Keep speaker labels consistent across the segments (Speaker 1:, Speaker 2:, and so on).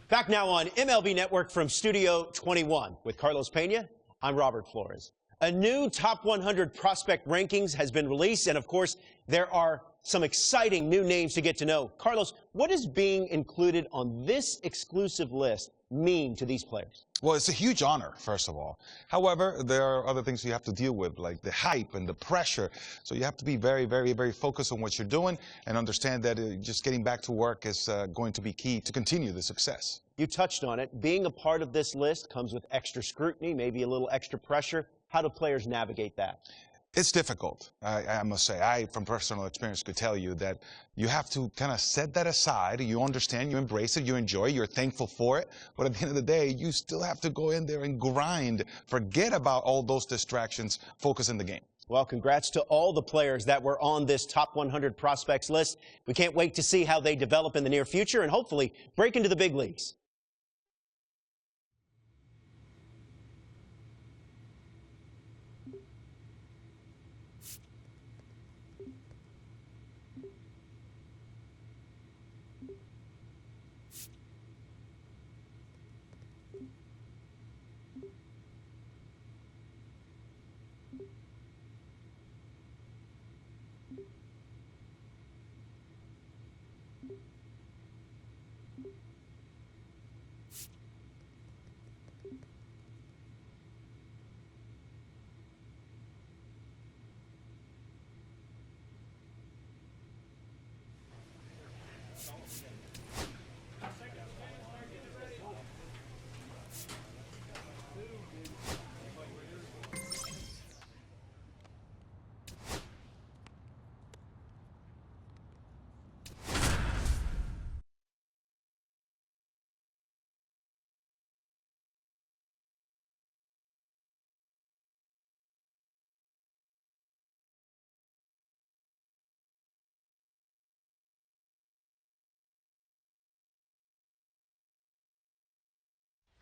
Speaker 1: Back now on MLB Network from Studio 21 with Carlos Pena. I'm Robert Flores. A new Top 100 prospect rankings has been released, and of course, there are some exciting new names to get to know. Carlos, what does being included on this exclusive list mean to these players?
Speaker 2: Well, it's a huge honor, first of all. However, there are other things you have to deal with, like the hype and the pressure. So you have to be very, very, very focused on what you're doing and understand that just getting back to work is going to be key to continue the success.
Speaker 1: You touched on it. Being a part of this list comes with extra scrutiny, maybe a little extra pressure. How do players navigate that?
Speaker 2: It's difficult, I must say. I, from personal experience, could tell you that you have to kind of set that aside. You understand, you embrace it, you enjoy it, you're thankful for it. But at the end of the day, you still have to go in there and grind. Forget about all those distractions. Focus in the game.
Speaker 1: Well, congrats to all the players that were on this Top 100 prospects list. We can't wait to see how they develop in the near future and hopefully break into the big leagues.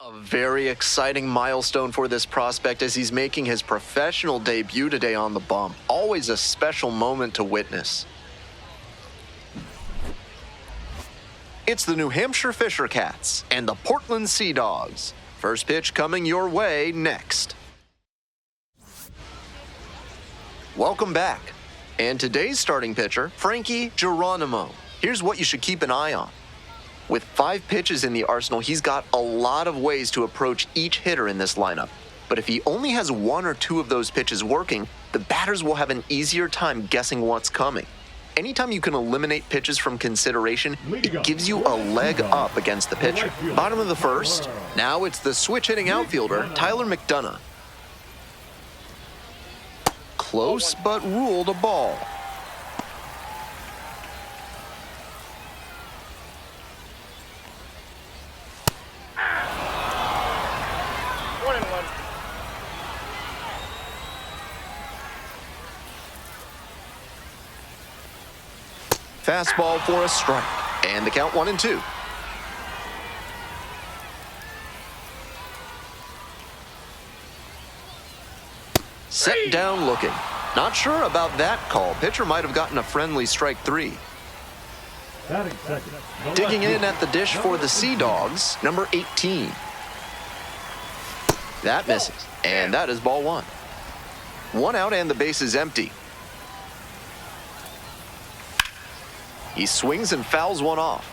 Speaker 3: A very exciting milestone for this prospect as he's making his professional debut today on the bump. Always a special moment to witness. It's the New Hampshire Fisher Cats and the Portland Sea Dogs. First pitch coming your way next. Welcome back. And today's starting pitcher, Frankie Geronimo. Here's what you should keep an eye on. With 5 pitches in the arsenal, he's got a lot of ways to approach each hitter in this lineup. But if he only has 1 or 2 of those pitches working, the batters will have an easier time guessing what's coming. Anytime you can eliminate pitches from consideration, it gives you a leg up against the pitcher. Bottom of the first, now it's the switch-hitting outfielder, Tyler McDonough. Close but ruled a ball. Fastball for a strike, and the count 1-2. Set down looking. Not sure about that call. Pitcher might have gotten a friendly strike 3. Digging in at the dish for the Sea Dogs, number 18. That misses, and that is ball 1. 1 out and the base is empty. He swings and fouls one off.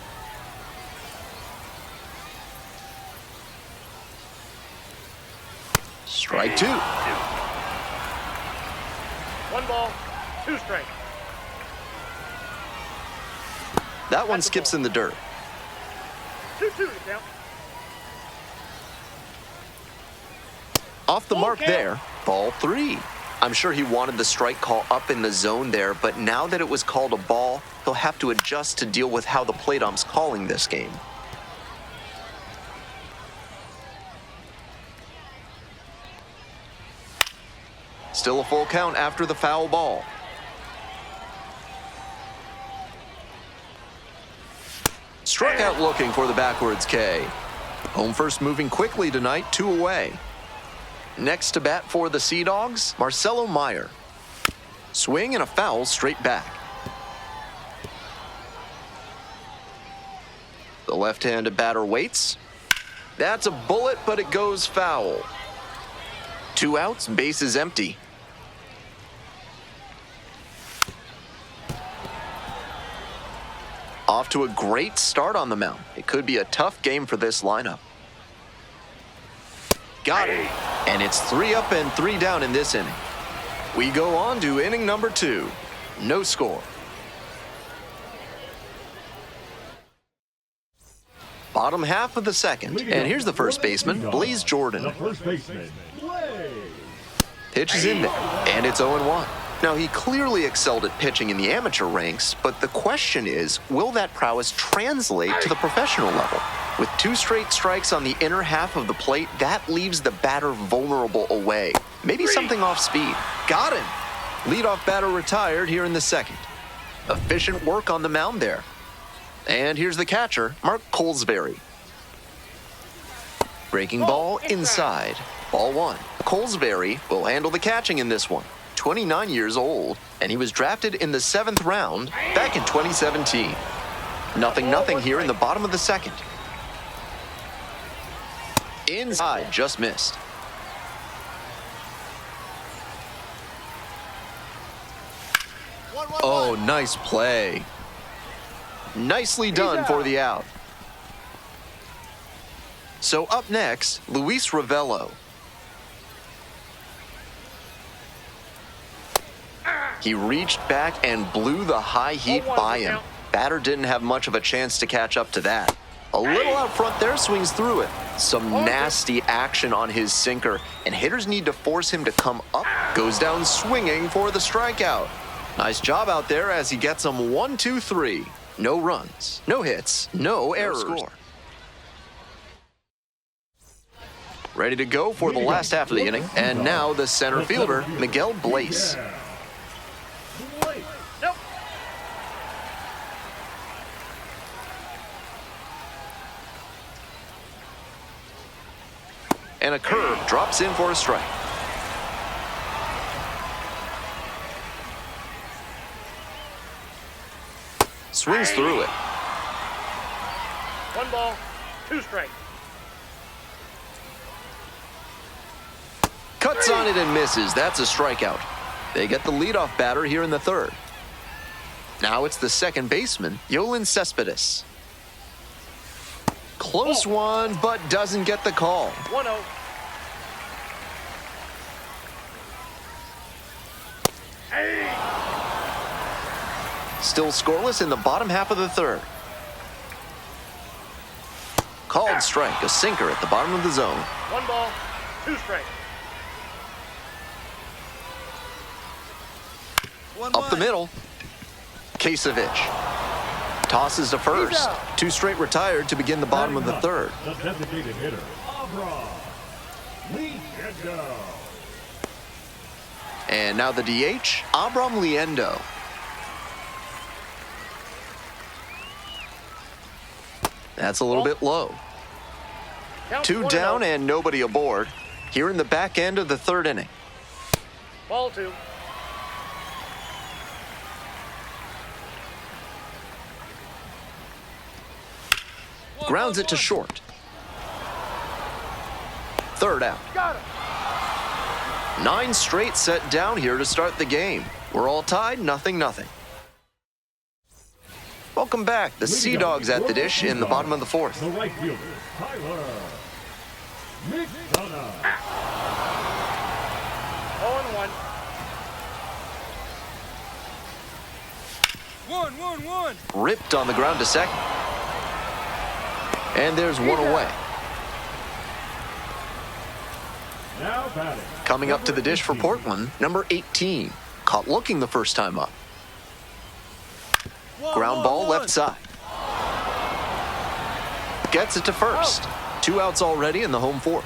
Speaker 3: Strike 2.
Speaker 4: 1 ball, 2 strikes.
Speaker 3: That one skips in the dirt.
Speaker 4: 2-2 to count.
Speaker 3: Off the mark there, ball 3. I'm sure he wanted the strike call up in the zone there, but now that it was called a ball, he'll have to adjust to deal with how the plate ump's calling this game. Still a full count after the foul ball. Strikeout looking for the backwards K. Home first moving quickly tonight, 2 away. Next to bat for the Sea Dogs, Marcelo Meyer. Swing and a foul straight back. The The left-handed batter waits. That's a bullet, but it goes foul. 2 outs, bases empty. Off to a great start on the mound. It could be a tough game for this lineup. Got it. And it's 3 up and 3 down in this inning. We go on to inning number 2. No score. Bottom half of the second. And here's the first baseman, Blaze Jordan. Pitch is in there, and it's 0-1. Now, he clearly excelled at pitching in the amateur ranks, but the question is, will that prowess translate to the professional level? With 2 straight strikes on the inner half of the plate, that leaves the batter vulnerable away. Maybe something off speed. Got him! Leadoff batter retired here in the second. Efficient work on the mound there. And here's the catcher, Mark Colesbury. Breaking ball inside. Ball 1. Colesbury will handle the catching in this one. 29 years old, and he was drafted in the 7th round back in 2017. 0-0 here in the bottom of the second. Inside, just missed. Oh, nice play. Nicely done for the out. So up next, Luis Ravello. He reached back and blew the high heat by him. Batter didn't have much of a chance to catch up to that. A little out front there, swings through it. Some nasty action on his sinker, and hitters need to force him to come up. Goes down swinging for the strikeout. Nice job out there as he gets them 1-2-3. No runs, no hits, no errors. Ready to go for the last half of the inning, and now the center fielder, Miguel Blaze. And a curve drops in for a strike. Swings through it.
Speaker 4: 1 ball, 2 strikes.
Speaker 3: Cuts on it and misses. That's a strikeout. They get the leadoff batter here in the 3rd. Now it's the second baseman, Yoelis Cespedes. Close one, but doesn't get the call.
Speaker 4: 1-0.
Speaker 3: Still scoreless in the bottom half of the 3rd. Called strike, a sinker at the bottom of the zone.
Speaker 4: 1 ball, 2 strikes.
Speaker 3: Up the middle. Kasevich tosses to first. 2 straight retired to begin the bottom of the 3rd.
Speaker 5: The designated hitter, Abram Liendo.
Speaker 3: And now the DH, Abram Liendo. That's a little bit low. 2 down and nobody aboard. Here in the back end of the 3rd inning.
Speaker 4: Ball 2.
Speaker 3: Grounds it to short. 3rd out.
Speaker 4: Got it.
Speaker 3: 9 straight set down here to start the game. We're all tied, 0-0. Welcome back. The Sea Dogs at the dish in the bottom of the 4th.
Speaker 5: The right fielder, Tyler McDonough.
Speaker 4: 0-1.
Speaker 6: 1-1-1.
Speaker 3: Ripped on the ground to second. And there's one away.
Speaker 5: Now batting.
Speaker 3: Coming up to the dish for Portland, number 18. Caught looking the first time up. Ground ball left side. Gets it to first. 2 outs already in the home 4th.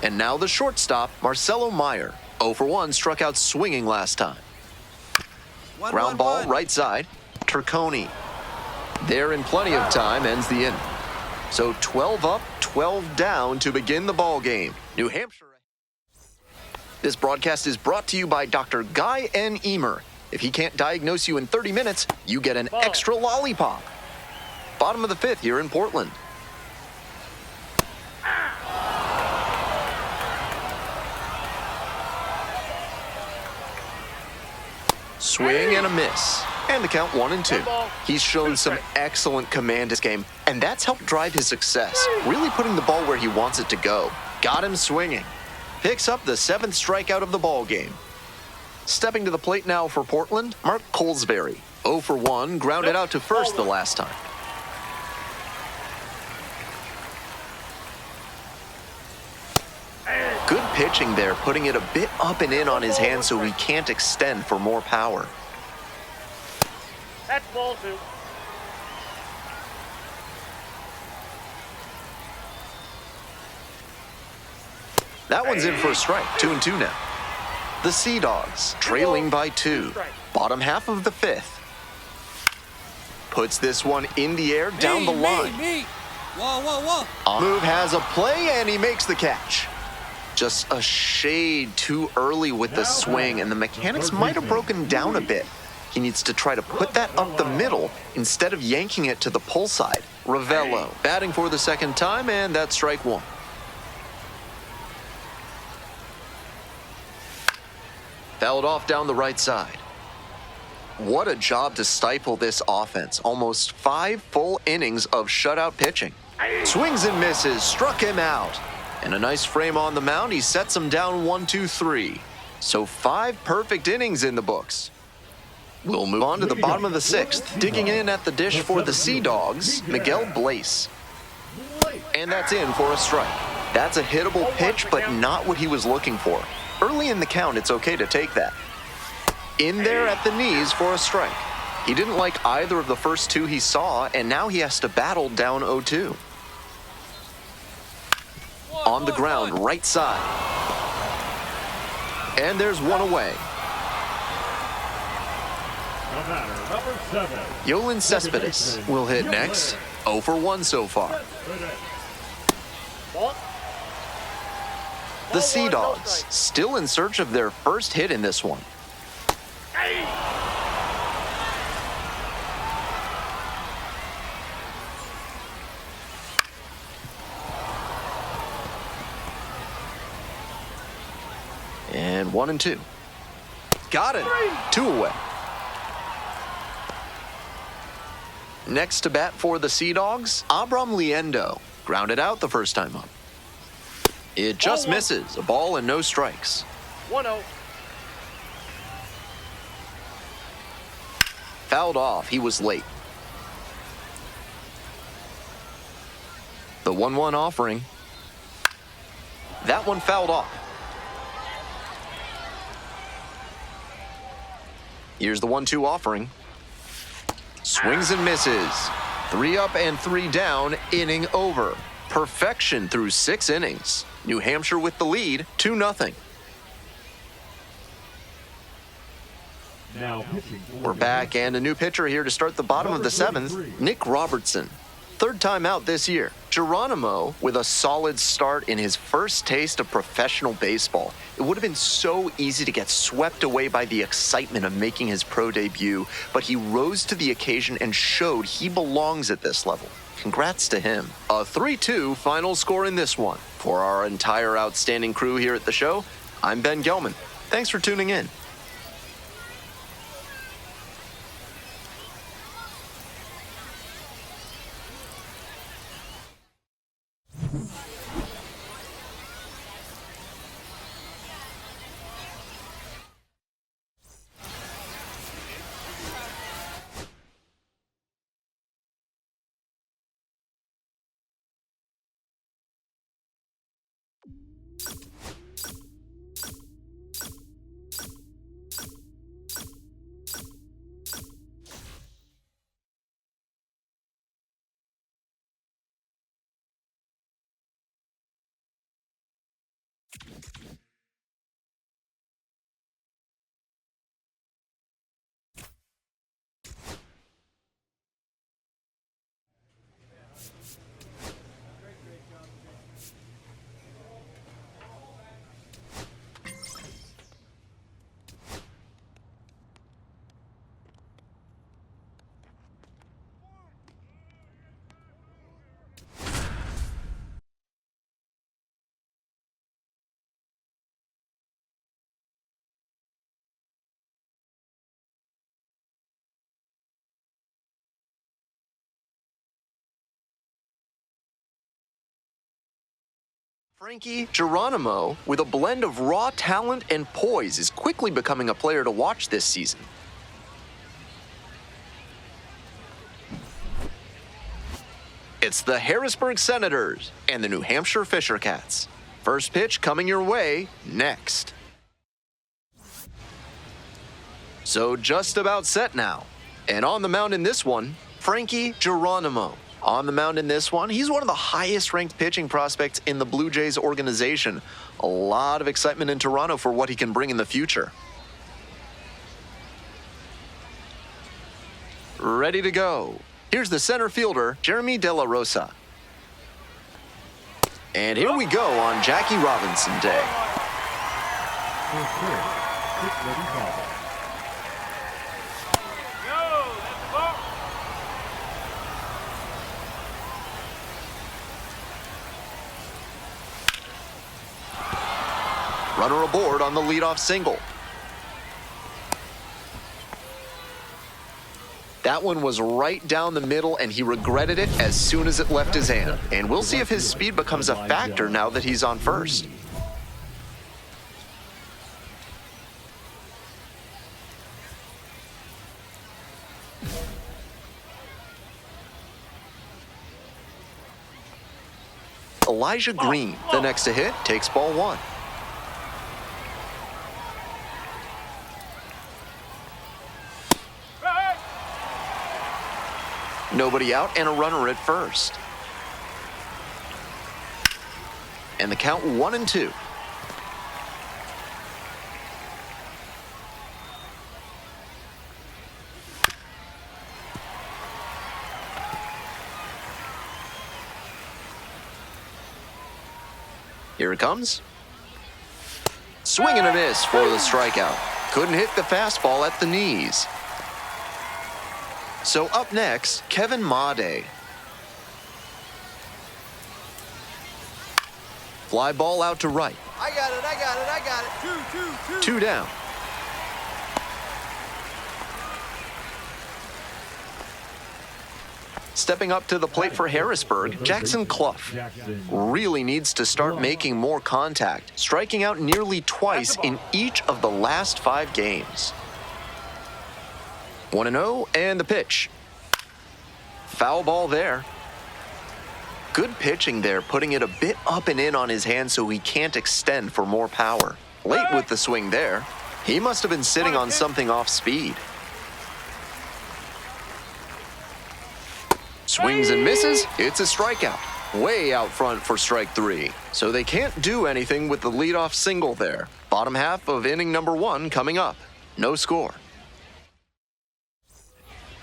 Speaker 3: And now the shortstop, Marcelo Meyer. 0 for 1, struck out swinging last time. Ground ball right side. Turconi. There in plenty of time, ends the inning. So 12 up, 12 down to begin the ball game. New Hampshire. This broadcast is brought to you by Dr. Guy N. Emer. If he can't diagnose you in 30 minutes, you get an extra lollipop. Bottom of the 5th here in Portland. Swing and a miss. And the count 1-2. He's shown some excellent command this game, and that's helped drive his success, really putting the ball where he wants it to go. Got him swinging. Picks up the 7th strikeout of the ball game. Stepping to the plate now for Portland, Mark Colesbury. 0 for 1, grounded out to first the last time. Good pitching there, putting it a bit up and in on his hand so he can't extend for more power.
Speaker 4: That's ball 2.
Speaker 3: That one's in for a strike, 2-2 now. The Sea Dogs, trailing by 2. Bottom half of the 5th. Puts this one in the air down the line. On move has a play, and he makes the catch. Just a shade too early with the swing, and the mechanics might have broken down a bit. He needs to try to put that up the middle instead of yanking it to the pull side. Ravello batting for the 2nd time, and that's strike 1. Fouled off down the right side. What a job to stifle this offense. Almost 5 full innings of shutout pitching. Swings and misses, struck him out. And a nice frame on the mound, he sets him down 1-2-3. So 5 perfect innings in the books. We'll move on to the bottom of the 6th. Digging in at the dish for the Sea Dogs, Miguel Blaze. And that's in for a strike. That's a hittable pitch, but not what he was looking for. Early in the count, it's okay to take that. In there at the knees for a strike. He didn't like either of the first 2 he saw, and now he has to battle down 0-2. On the ground, right side. And there's one away.
Speaker 5: The batter, number 7.
Speaker 3: Yoenis Cespedes will hit next. 0 for 1 so far.
Speaker 4: Ball.
Speaker 3: The Sea Dogs still in search of their first hit in this one. And 1-2. Got it. 2 away. Next to bat for the Sea Dogs, Abram Liendo. Grounded out the first time up. It just misses. A ball and no strikes.
Speaker 4: 1-0.
Speaker 3: Fouled off. He was late. The 1-1 offering. That one fouled off. Here's the 1-2 offering. Swings and misses. 3 up and 3 down, inning over. Perfection through 6 innings. New Hampshire with the lead, 2-0.
Speaker 5: Now pitching.
Speaker 3: We're back, and a new pitcher here to start the bottom of the 7th, Nick Robertson. 3rd time out this year. Geronimo with a solid start in his first taste of professional baseball. It would have been so easy to get swept away by the excitement of making his pro debut, but he rose to the occasion and showed he belongs at this level. Congrats to him. A 3-2 final score in this one. For our entire outstanding crew here at the show, I'm Ben Gelman. Thanks for tuning in. Frankie Geronimo, with a blend of raw talent and poise, is quickly becoming a player to watch this season. It's the Harrisburg Senators and the New Hampshire Fisher Cats. First pitch coming your way next. So just about set now. And on the mound in this one, Frankie Geronimo. On the mound in this one, he's one of the highest ranked pitching prospects in the Blue Jays organization. A lot of excitement in Toronto for what he can bring in the future. Ready to go. Here's the center fielder, Jeremy De La Rosa. And here we go on Jackie Robinson Day.
Speaker 5: First pitch, 6-ready ball.
Speaker 3: Runner aboard on the leadoff single. That one was right down the middle, and he regretted it as soon as it left his hand. And we'll see if his speed becomes a factor now that he's on first. Elijah Green, the next to hit, takes ball one. Nobody out and a runner at first. And the count 1-2. Here it comes. Swing and a miss for the strikeout. Couldn't hit the fastball at the knees. So up next, Kevin Made. Fly ball out to right.
Speaker 6: I got it. 2
Speaker 3: down. Stepping up to the plate for Harrisburg, Jackson Clough really needs to start making more contact, striking out nearly twice in each of the last 5 games. 1-0, and the pitch. Foul ball there. Good pitching there, putting it a bit up and in on his hand so he can't extend for more power. Late with the swing there. He must have been sitting on something off speed. Swings and misses. It's a strikeout. Way out front for strike 3. So they can't do anything with the leadoff single there. Bottom half of inning number 1 coming up. No score.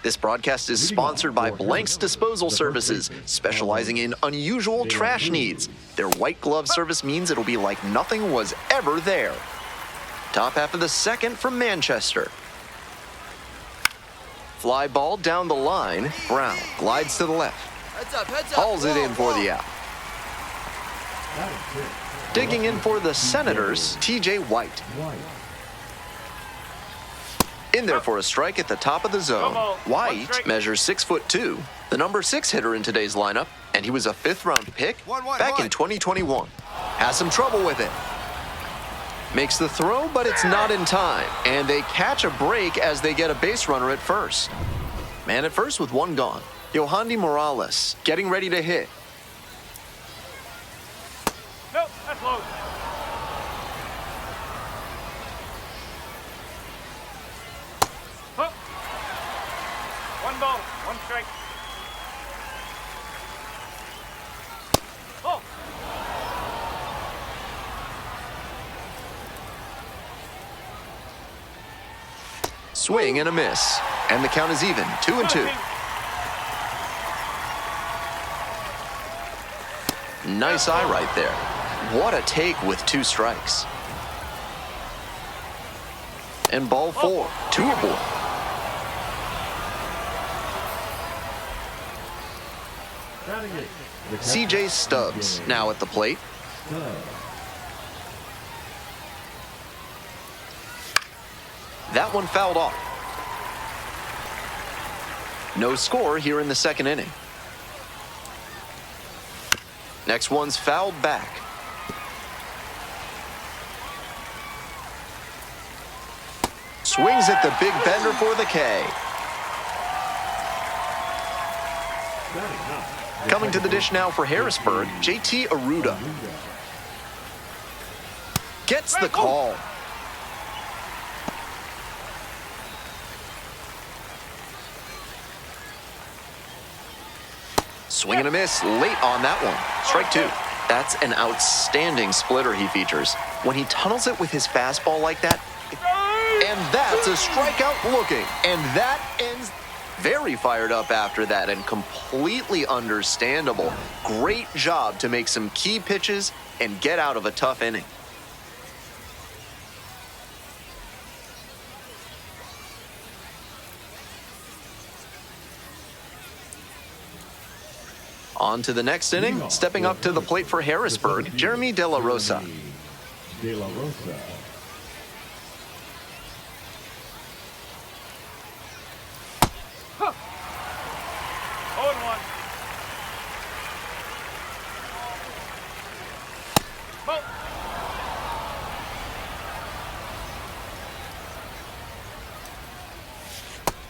Speaker 3: This broadcast is sponsored by Blanks Disposal Services, specializing in unusual trash needs. Their white glove service means it'll be like nothing was ever there. Top half of the second from Manchester. Fly ball down the line. Brown glides to the left.
Speaker 6: Heads up.
Speaker 3: Hauls it in for the out. Digging in for the Senators, TJ White. In there for a strike at the top of the zone. White measures 6'2", the number 6 hitter in today's lineup, and he was a 5th-round pick back in 2021. Has some trouble with it. Makes the throw, but it's not in time, and they catch a break as they get a base runner at first. Man at first with 1 gone. Yohandy Morales getting ready to hit.
Speaker 4: Nope, that's low. Hook. 1 ball, 1 strike. Oh.
Speaker 3: Swing and a miss, and the count is even, 2-2. Nice eye right there. What a take with 2 strikes. And ball 4, 2 aboard. CJ Stubbs now at the plate. That one fouled off. No score here in the 2nd inning. Next one's fouled back. Swings at the big bender for the K. Coming to the dish now for Harrisburg, JT Aruda. Gets the call. Swing and a miss late on that one. Strike two. That's an outstanding splitter he features. When he tunnels it with his fastball like that, and that's a strikeout looking. And that ends. Very fired up after that and completely understandable. Great job to make some key pitches and get out of a tough inning. On to the next inning. Stepping up to the plate for Harrisburg, Jeremy De La Rosa.
Speaker 5: De La Rosa.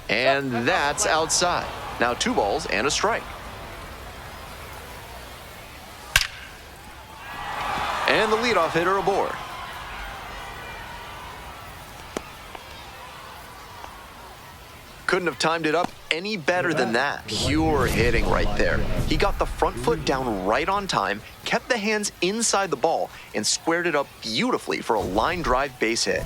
Speaker 3: And that's outside. Now 2 balls and a strike. And the leadoff hitter aboard. Couldn't have timed it up any better than that. Pure hitting right there. He got the front foot down right on time, kept the hands inside the ball, and squared it up beautifully for a line drive base hit.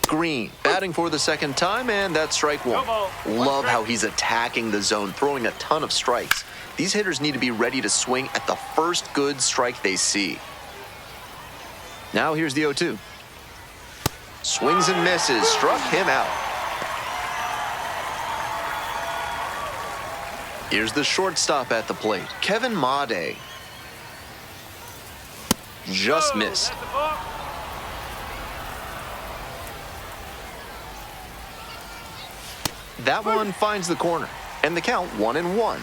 Speaker 3: Green batting for the second time, and that's strike one. Love how he's attacking the zone, throwing a ton of strikes. These hitters need to be ready to swing at the first good strike they see. Now here's the 0-2. Swings and misses, struck him out. Here's the shortstop at the plate, Kevin Made. Just missed. That one finds the corner, and the count 1-1.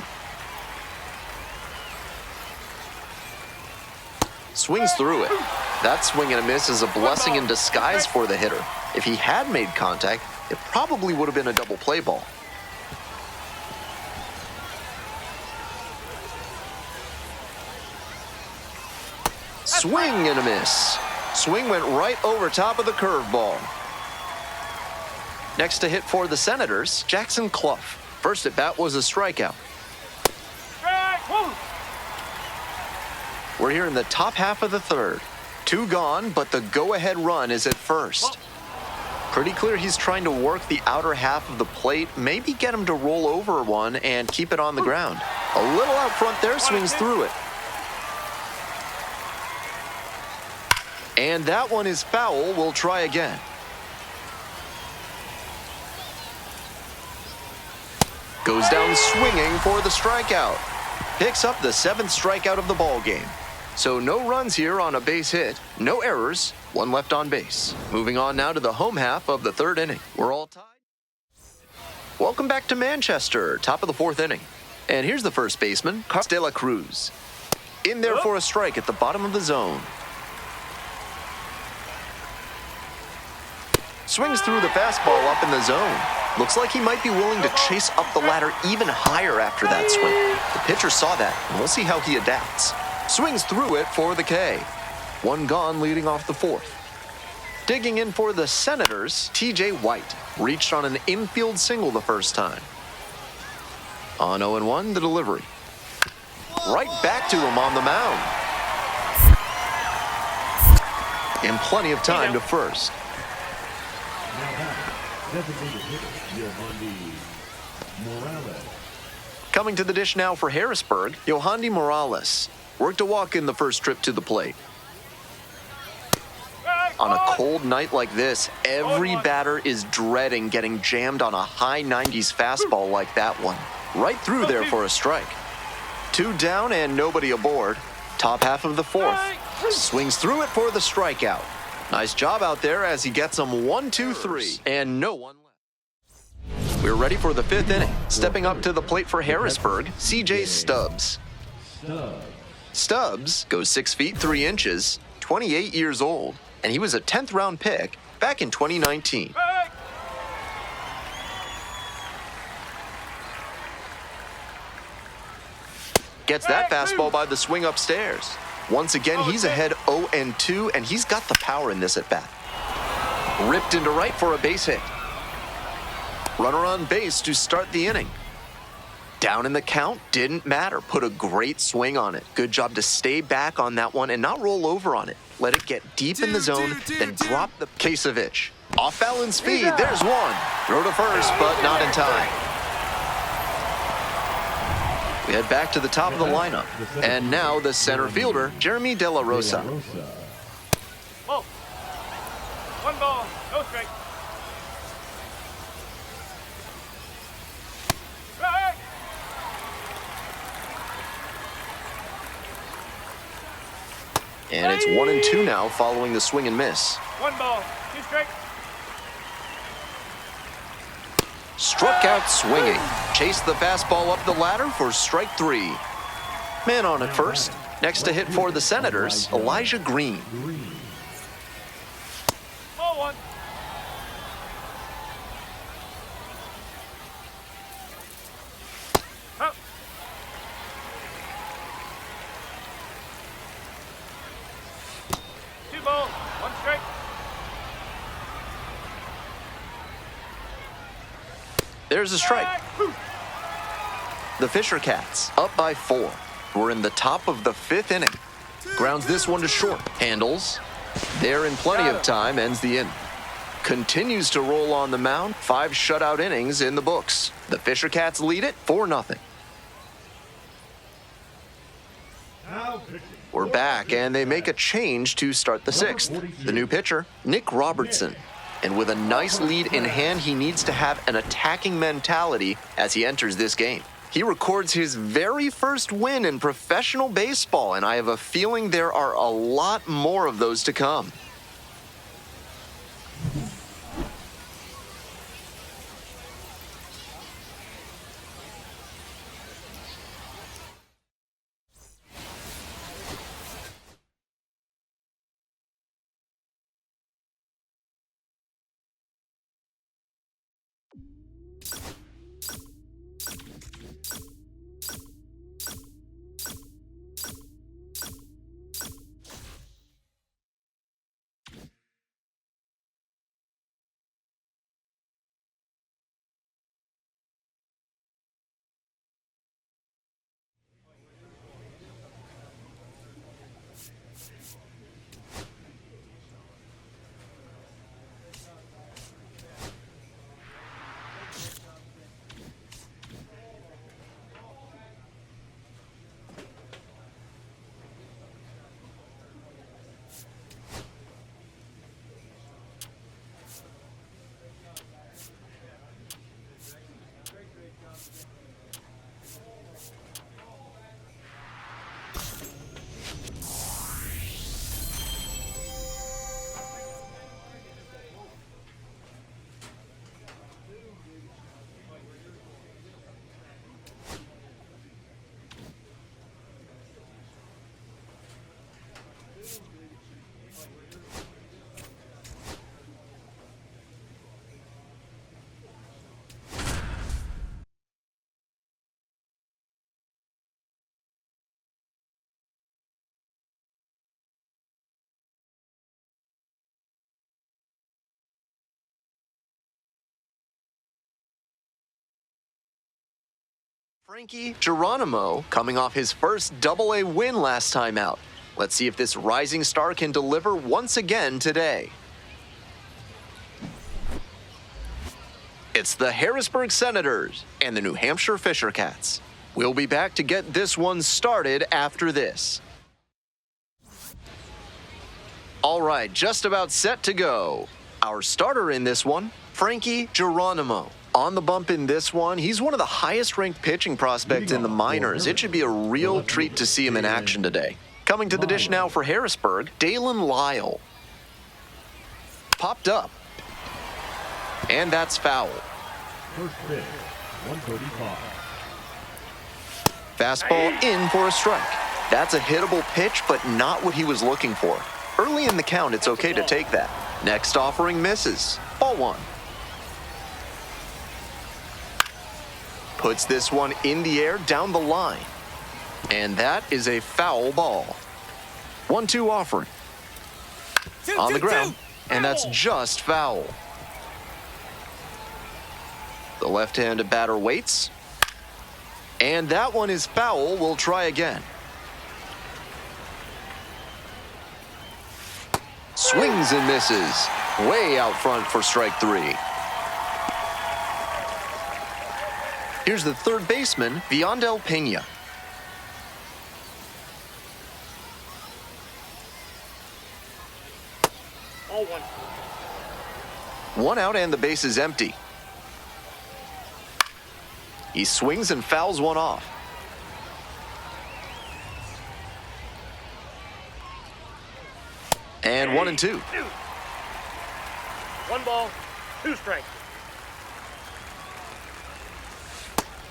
Speaker 3: Swings through it. That swing and a miss is a blessing in disguise for the hitter. If he had made contact, it probably would have been a double play ball. Swing and a miss. Swing went right over top of the curveball. Next to hit for the Senators, Jackson Clough. First at bat was a strikeout. We're here in the top half of the third. 2 gone, but the go-ahead run is at first. Pretty clear he's trying to work the outer half of the plate, maybe get him to roll over one and keep it on the ground. A little out front there, swings through it. And that one is foul. We'll try again. Goes down swinging for the strikeout. Picks up the 7th strikeout of the ball game. So no runs here on a base hit, no errors, 1 left on base. Moving on now to the home half of the 3rd inning. We're all tied. Welcome back to Manchester, top of the 4th inning. And here's the first baseman, Carlos De La Cruz. In there for a strike at the bottom of the zone. Swings through the fastball up in the zone. Looks like he might be willing to chase up the ladder even higher after that swing. The pitcher saw that, and we'll see how he adapts. Swings through it for the K. 1 gone leading off the 4th. Digging in for the Senators, TJ White. Reached on an infield single the first time. On 0-1, the delivery. Right back to him on the mound. And plenty of time to first. Coming to the dish now for Harrisburg, Yohandy Morales. Worked a walk in the first trip to the plate. On a cold night like this, every batter is dreading getting jammed on a high 90s fastball like that one. Right through there for a strike. 2 down and nobody aboard. Top half of the 4th. Swings through it for the strikeout. Nice job out there as he gets them 1, 2, 3, and no one left. We're ready for the 5th inning. Stepping up to the plate for Harrisburg, C.J. Stubbs. Stubbs goes 6 feet 3 inches, 28 years old, and he was a 10th round pick back in 2019. Gets that fastball by the swing upstairs. Once again, he's ahead 0-2, and he's got the power in this at bat. Ripped into right for a base hit. Runner on base to start the inning. Down in the count, didn't matter. Put a great swing on it. Good job to stay back on that one and not roll over on it. Let it get deep in the zone, then drop the Kasevich. Off balance speed, there's one. Throw to first, but not in time. We head back to the top of the lineup. And now the center fielder, Jeremy De La Rosa.
Speaker 4: Ball. 1 ball, no strike. Strike!
Speaker 3: And it's 1-2 now following the swing and miss.
Speaker 4: 1 ball, 2 strikes.
Speaker 3: Struck out swinging. Chased the fastball up the ladder for strike 3. Man on at first. Next to hit for the Senators, Elijah Green.
Speaker 4: Ball 1. Up. Two balls, 1 strike.
Speaker 3: There's a strike. The Fisher Cats up by 4. We're in the top of the 5th inning. Grounds this one to short. Handles. There in plenty of time, ends the inning. Continues to roll on the mound. 5 shutout innings in the books. The Fisher Cats lead it 4-0. We're back, and they make a change to start the 6th. The new pitcher, Nick Robertson. And with a nice lead in hand, he needs to have an attacking mentality as he enters this game. He records his very first win in professional baseball, and I have a feeling there are a lot more of those to come. Frankie Geronimo coming off his first Double-A win last time out. Let's see if this rising star can deliver once again today. It's the Harrisburg Senators and the New Hampshire Fisher Cats. We'll be back to get this one started after this. All right, just about set to go. Our starter in this one, Frankie Geronimo. On the bump in this one, he's one of the highest-ranked pitching prospects in the minors. It should be a real treat to see him in action today. Coming to the dish now for Harrisburg, Dalen Lyle. Popped up. And that's foul.
Speaker 5: First pitch, 135.
Speaker 3: Fastball in for a strike. That's a hittable pitch, but not what he was looking for. Early in the count, it's okay to take that. Next offering misses. Ball one. Puts this one in the air down the line. And that is a foul ball. 1-2 offering. On the ground. And that's just foul. The left-handed batter waits. And that one is foul. We'll try again. Swings and misses. Way out front for strike three. Here's the third baseman, Viandel Pena.
Speaker 4: Ball one.
Speaker 3: One out and the base is empty. He swings and fouls one off. And 1-2.
Speaker 4: 1 ball, 2 strikes.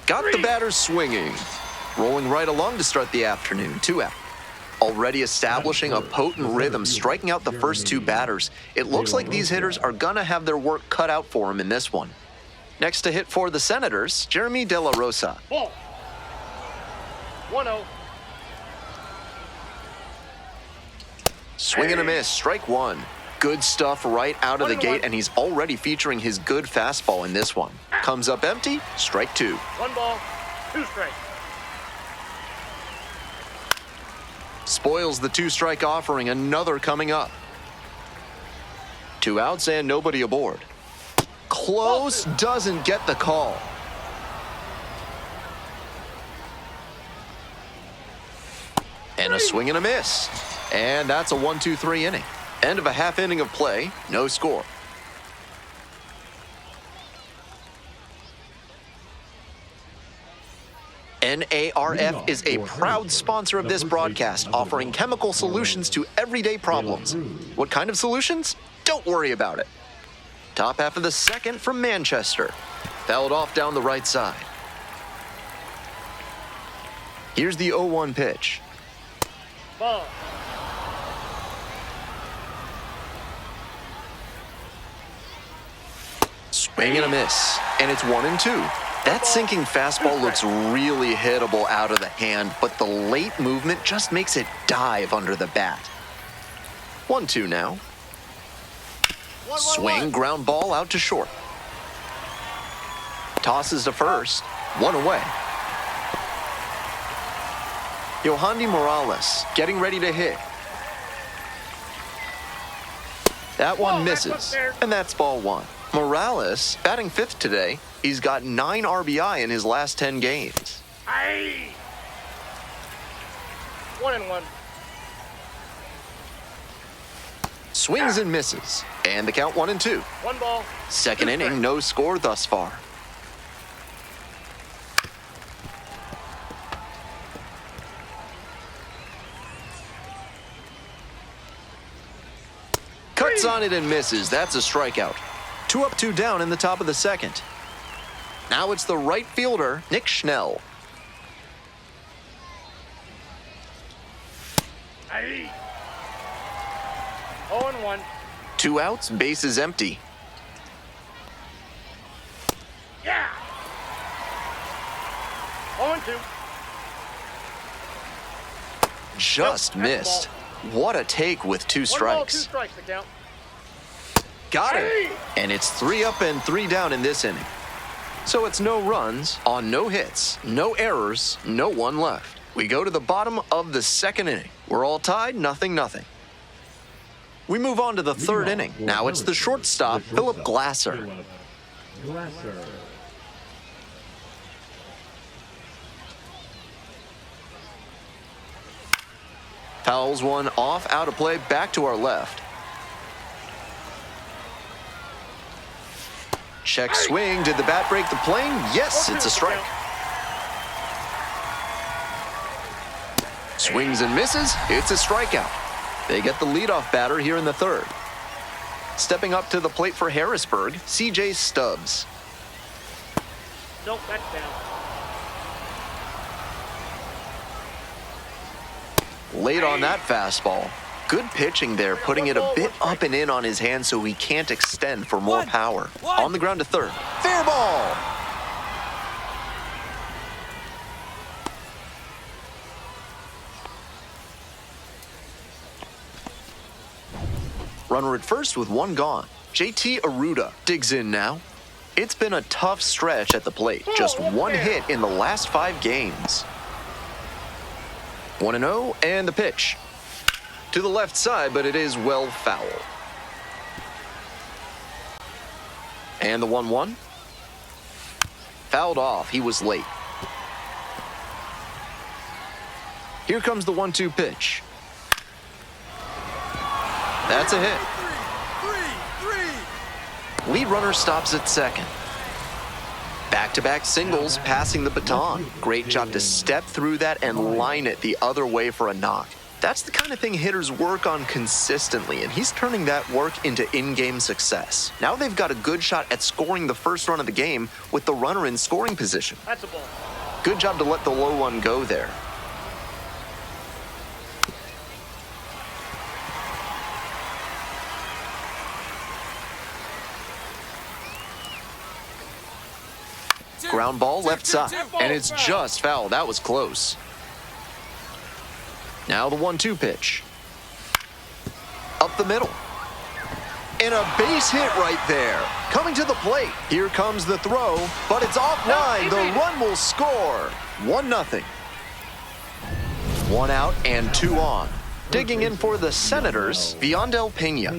Speaker 3: Got the batter swinging. Rolling right along to start the afternoon. 2 out. Already establishing a potent rhythm, striking out the first 2 batters. It looks like these hitters are going to have their work cut out for him in this one. Next to hit for the Senators, Jeremy De La Rosa.
Speaker 4: Ball. 1-0.
Speaker 3: Swing and a miss, strike one. Good stuff right out of the gate, and he's already featuring his good fastball in this one. Comes up empty, strike 2.
Speaker 4: 1 ball, 2 strikes.
Speaker 3: Spoils the 2-strike offering, another coming up. 2 outs and nobody aboard. Close, doesn't get the call. And a swing and a miss. And that's a 1-2-3 inning. End of a half inning of play, no score. NARF is a proud sponsor of this broadcast, offering chemical solutions to everyday problems. What kind of solutions? Don't worry about it. Top half of the second from Manchester. Fouled off down the right side. Here's the 0-1 pitch.
Speaker 4: Ball.
Speaker 3: Swing and a miss. And it's 1-2. That sinking fastball looks really hittable out of the hand, but the late movement just makes it dive under the bat. 1-2 now. Swing, ground ball out to short. Tosses to first. 1 away. Yohandy Morales getting ready to hit. That one misses, and that's ball 1. Morales batting 5th today. He's got 9 RBI in his last 10 games.
Speaker 4: Aye. 1-1.
Speaker 3: Swings and misses, and the count 1-2.
Speaker 4: 1 ball.
Speaker 3: Second inning, no score thus far. Cuts on it and misses. That's a strikeout. 2 up, 2 down in the top of the second. Now it's the right fielder, Nick Schnell.
Speaker 4: Aye. 0-1.
Speaker 3: 2 outs, base is empty.
Speaker 4: Yeah. 0-2.
Speaker 3: Just missed. What a take with 2
Speaker 4: 1 ball, 2
Speaker 3: strikes.
Speaker 4: strikes the count.
Speaker 3: Got it. And it's 3 up and 3 down in this inning. So it's no runs on no hits, no errors, no one left. We go to the bottom of the second inning. We're all tied, 0-0. We move on to the third inning. Now it's the shortstop, Philip Glasser.
Speaker 5: Glasser.
Speaker 3: Fouls one off, out of play, back to our left. Check swing. Did the bat break the plane? Yes, it's a strike. Swings and misses. It's a strikeout. They get the leadoff batter here in the third. Stepping up to the plate for Harrisburg, C.J. Stubbs.
Speaker 4: Nope, that's down.
Speaker 3: Late on that fastball. Good pitching there, putting it a bit up and in on his hand so he can't extend for more power. On the ground to third. Fair ball! Runner at first with one gone. JT Aruda digs in now. It's been a tough stretch at the plate. Just one hit in the last 5 games. 1-0 and the pitch. To the left side, but it is well foul. And the 1-1. Fouled off. He was late. Here comes the 1-2 pitch. That's a hit. Lead runner stops at second. Back-to-back singles, passing the baton. Great job to step through that and line it the other way for a knock. That's the kind of thing hitters work on consistently, and he's turning that work into in-game success. Now they've got a good shot at scoring the first run of the game with the runner in scoring position.
Speaker 4: That's a ball.
Speaker 3: Good job to let the low one go there. Ground ball left side, and it's just foul. That was close. Now the 1-2 pitch. Up the middle. And a base hit right there. Coming to the plate. Here comes the throw, but it's offline. The run will score. 1-0. 1 out and 2 on. Digging in for the Senators, Viandel Pena.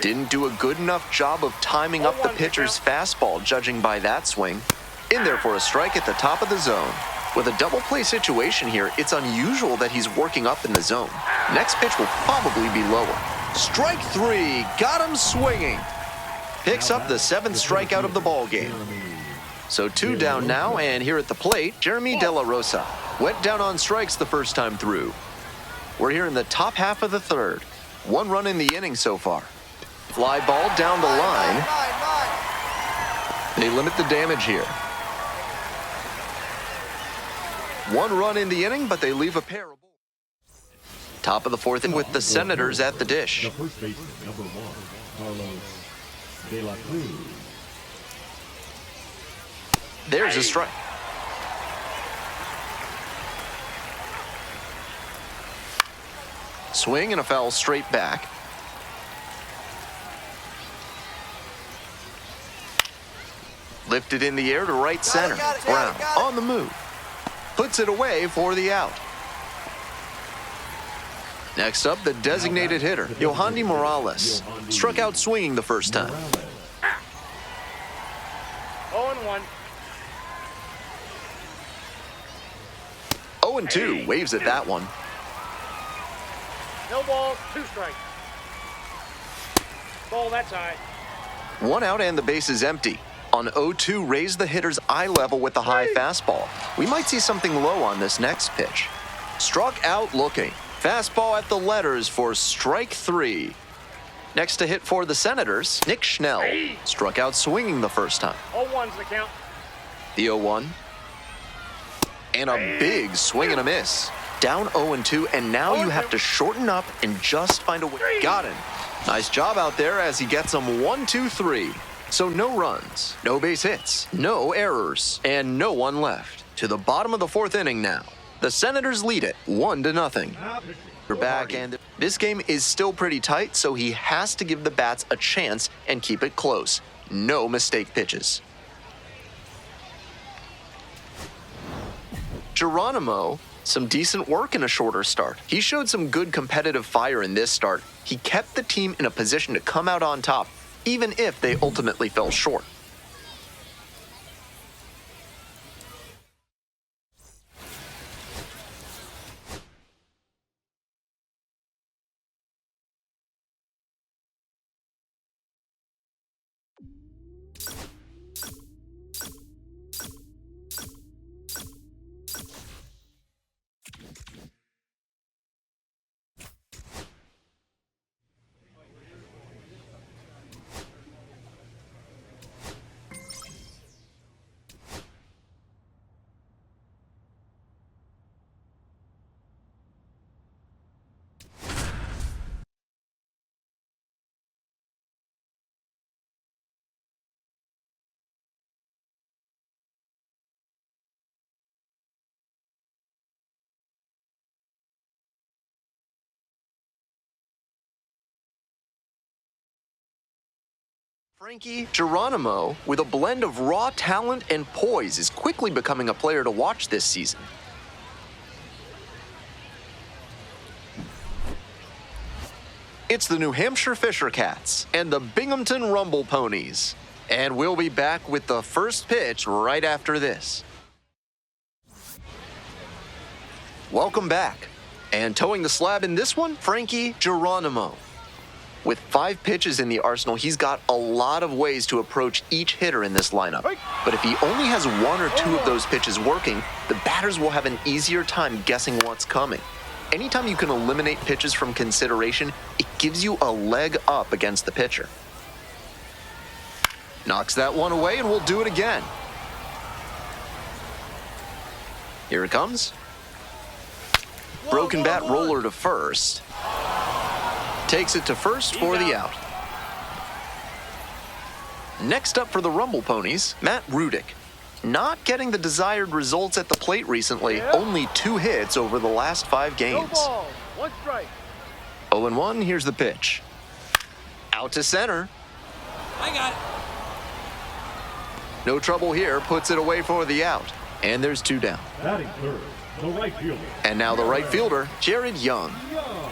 Speaker 3: Didn't do a good enough job of timing up the pitcher's fastball, judging by that swing. In there for a strike at the top of the zone. With a double play situation here, it's unusual that he's working up in the zone. Next pitch will probably be lower. Strike 3, got him swinging. Picks up the 7th strikeout of the ball game. So 2 down now, and here at the plate, Jeremy De La Rosa. Went down on strikes the first time through. We're here in the top half of the 3rd. 1 run in the inning so far. Fly ball down the line. They limit the damage here. 1 run in the inning, but they leave a pair of balls. Top of the 4th inning with the Senators at the dish.
Speaker 5: The first baseman, number 1, Carlos De La Cruz.
Speaker 3: There's a strike. Swing and a foul straight back. Lifted in the air to right center. Brown on the move. Puts it away for the out. Next up, the designated hitter, Yohandy Morales. Struck out swinging the first time.
Speaker 4: 0-1.
Speaker 3: 0-2, waves at that one.
Speaker 4: No balls, 2 strikes. Ball, that's high.
Speaker 3: 1 out and the base is empty. On 0-2, raise the hitter's eye level with the high fastball. We might see something low on this next pitch. Struck out looking. Fastball at the letters for strike 3. Next to hit for the Senators, Nick Schnell. Struck out swinging the first time.
Speaker 4: 0-1's the count.
Speaker 3: The 0-1. And a big swing and a miss. Down 0-2, and now you have to shorten up and just find a way. Got him. Nice job out there as he gets them 1-2-3. So no runs, no base hits, no errors, and no one left. To the bottom of the 4th inning now. The Senators lead it 1-0. We're back, and this game is still pretty tight, so he has to give the bats a chance and keep it close. No mistake pitches. Geronimo, some decent work in a shorter start. He showed some good competitive fire in this start. He kept the team in a position to come out on top, even if they ultimately fell short. Frankie Geronimo, with a blend of raw talent and poise, is quickly becoming a player to watch this season. It's the New Hampshire Fisher Cats and the Binghamton Rumble Ponies. And we'll be back with the first pitch right after this. Welcome back. And towing the slab in this one, Frankie Geronimo. With 5 pitches in the arsenal, he's got a lot of ways to approach each hitter in this lineup. But if he only has 1 or 2 of those pitches working, the batters will have an easier time guessing what's coming. Anytime you can eliminate pitches from consideration, it gives you a leg up against the pitcher. Knocks that one away, and we'll do it again. Here it comes. Broken bat roller to first. Takes it to first for the out. Next up for the Rumble Ponies, Matt Rudick. Not getting the desired results at the plate recently, only 2 hits over the last 5 games.
Speaker 4: 1 strike.
Speaker 3: 0-1, here's the pitch. Out to center.
Speaker 6: I got it.
Speaker 3: No trouble here, puts it away for the out. And there's 2 down.
Speaker 5: Batting third, the right fielder.
Speaker 3: And now the right fielder, Jared Young.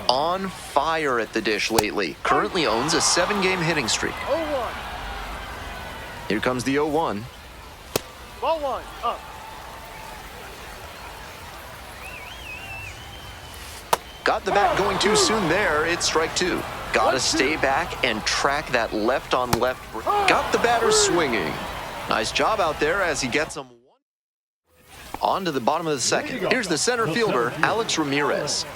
Speaker 3: On fire at the dish lately. Currently owns a 7-game hitting streak.
Speaker 4: 0-1.
Speaker 3: Here comes the 0-1.
Speaker 4: Ball 1, up.
Speaker 3: Got the bat going too soon there. It's strike 2. Gotta stay back and track that left on left. Got the batter swinging. Nice job out there as he gets him. On to the bottom of the second. Here's the center fielder, Alex Ramirez.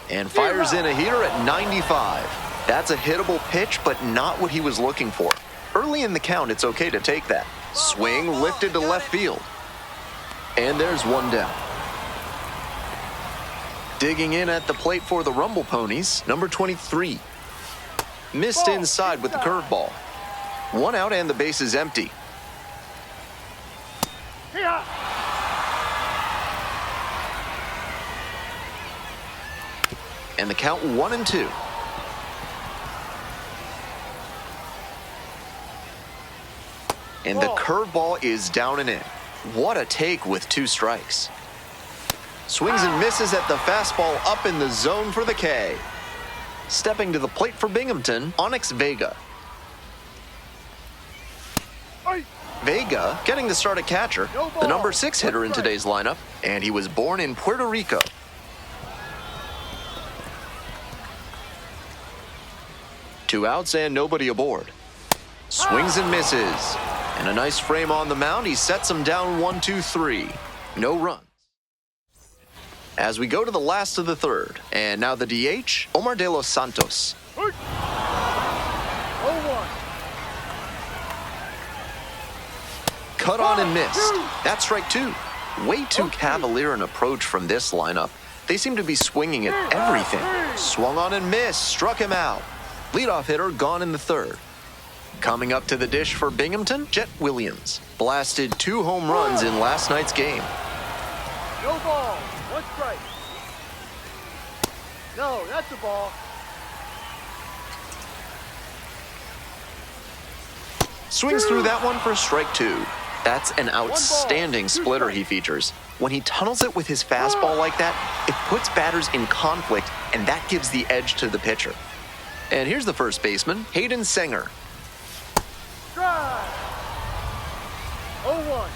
Speaker 3: And fires in a heater at 95. That's a hittable pitch, but not what he was looking for. Early in the count, it's okay to take that. Swing lifted to left field. And there's 1 down. Digging in at the plate for the Rumble Ponies, number 23. Missed inside with the curveball. 1 out and the base is empty.
Speaker 4: Here.
Speaker 3: And the count 1-2. And the curveball is down and in. What a take with 2 strikes. Swings and misses at the fastball up in the zone for the K. Stepping to the plate for Binghamton, Onyx Vega. Vega getting the start at catcher, the number 6 hitter in today's lineup, and he was born in Puerto Rico. Two outs and nobody aboard. Swings and misses. And a nice frame on the mound. He sets him down 1-2-3. No runs. As we go to the last of the third. And now the DH, Omar De Los Santos.
Speaker 4: 0-1.
Speaker 3: Cut on and missed. That's strike 2. Way too cavalier an approach from this lineup. They seem to be swinging at everything. Swung on and missed. Struck him out. Leadoff hitter gone in the third. Coming up to the dish for Binghamton, Jet Williams. Blasted 2 home runs in last night's game.
Speaker 4: No ball. 1 strike. No, that's a ball.
Speaker 3: Swings through that one for strike 2. That's an outstanding splitter he features. When he tunnels it with his fastball like that, it puts batters in conflict, and that gives the edge to the pitcher. And here's the first baseman, Hayden Senger.
Speaker 4: Drive. 0-1.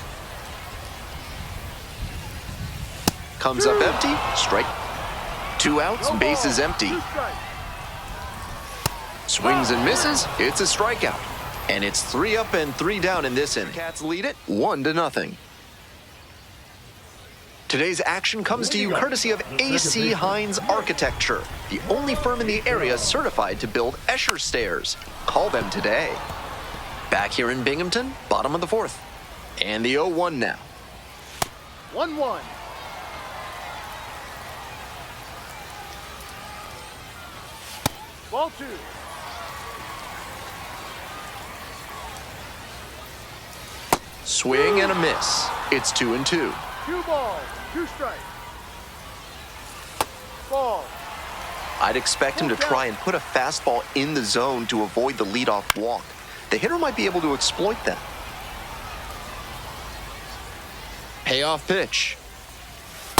Speaker 3: Comes up empty, strike. 2 outs, base is empty.
Speaker 4: 2 strikes.
Speaker 3: Swings and misses, it's a strikeout. And it's 3 up and 3 down in this inning. Cats lead it 1-0. Today's action comes to you courtesy of AC Hines Architecture, the only firm in the area certified to build Escher stairs. Call them today. Back here in Binghamton, bottom of the 4th. And the 0-1 now.
Speaker 4: 1-1. Ball 2.
Speaker 3: Swing and a miss. It's 2-2.
Speaker 4: 2 balls. 2 strikes. Ball.
Speaker 3: I'd expect him to try and put a fastball in the zone to avoid the leadoff walk. The hitter might be able to exploit that. Payoff pitch.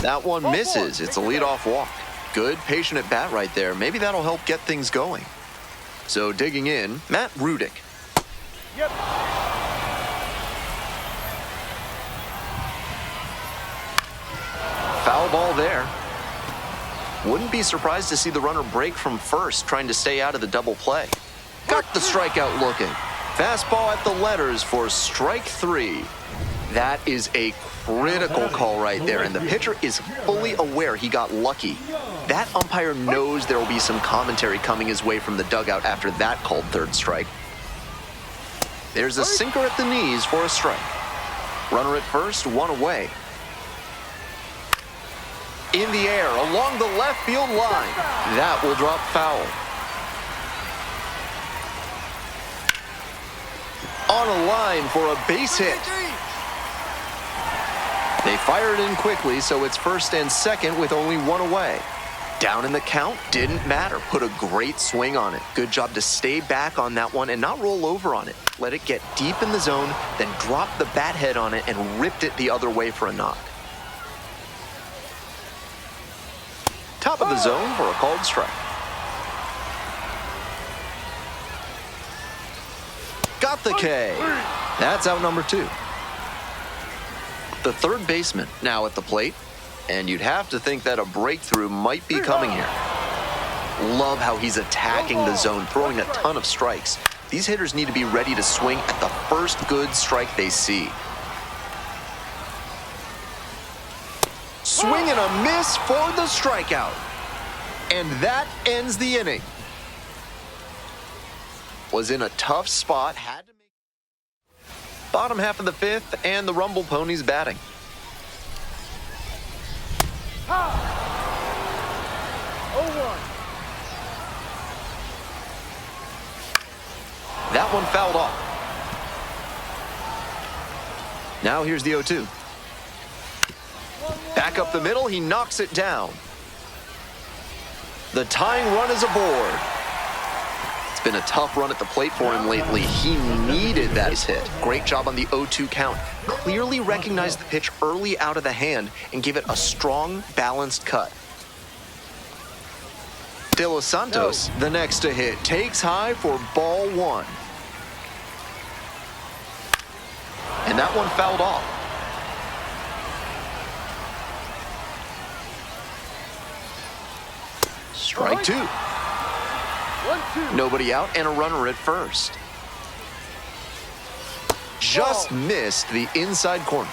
Speaker 3: That one misses. It's a leadoff walk. Good patient at bat right there. Maybe that'll help get things going. So digging in, Matt Rudick.
Speaker 4: Yep.
Speaker 3: Foul ball there. Wouldn't be surprised to see the runner break from first, trying to stay out of the double play. Got the strikeout looking. Fastball at the letters for strike 3. That is a critical call right there, and the pitcher is fully aware he got lucky. That umpire knows there will be some commentary coming his way from the dugout after that called third strike. There's a sinker at the knees for a strike. Runner at first, one away. In the air, along the left field line. That will drop foul. On a line for a base hit. They fire it in quickly, so it's first and second with only one away. Down in the count, didn't matter. Put a great swing on it. Good job to stay back on that one and not roll over on it. Let it get deep in the zone, then drop the bat head on it and ripped it the other way for a knock. Top of the zone for a called strike. Got the K. That's out number 2. The third baseman now at the plate, and you'd have to think that a breakthrough might be coming here. Love how he's attacking the zone, throwing a ton of strikes. These hitters need to be ready to swing at the first good strike they see. Swing and a miss for the strikeout. And that ends the inning. Was in a tough spot, had to make bottom half of the 5th, and the Rumble Ponies batting.
Speaker 4: Ha! 0-1.
Speaker 3: That one fouled off. Now here's the 0-2. Back up the middle, he knocks it down. The tying run is aboard. It's been a tough run at the plate for him lately. He needed that hit. Great job on the 0-2 count. Clearly recognized the pitch early out of the hand and gave it a strong, balanced cut. De Los Santos, the next to hit, takes high for ball 1. And that one fouled off. Strike 2.
Speaker 4: 1-2.
Speaker 3: Nobody out and a runner at first. Just missed the inside corner.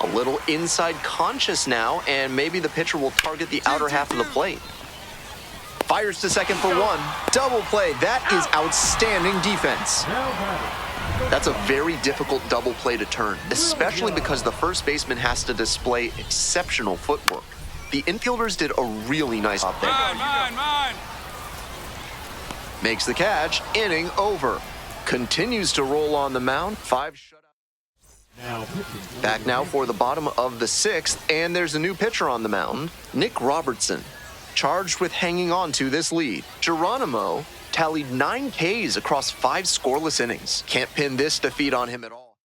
Speaker 3: A little inside conscious now, and maybe the pitcher will target the outer half of the plate. Fires to second for 1. Double play. That is outstanding defense. That's a very difficult double play to turn, especially because the first baseman has to display exceptional footwork. The infielders did a really nice job there.
Speaker 7: Mine.
Speaker 3: Makes the catch, inning over. Continues to roll on the mound, 5 shutouts. Back now for the bottom of the 6th, and there's a new pitcher on the mound, Nick Robertson, charged with hanging on to this lead. Geronimo tallied 9 Ks across 5 scoreless innings. Can't pin this defeat on him at all.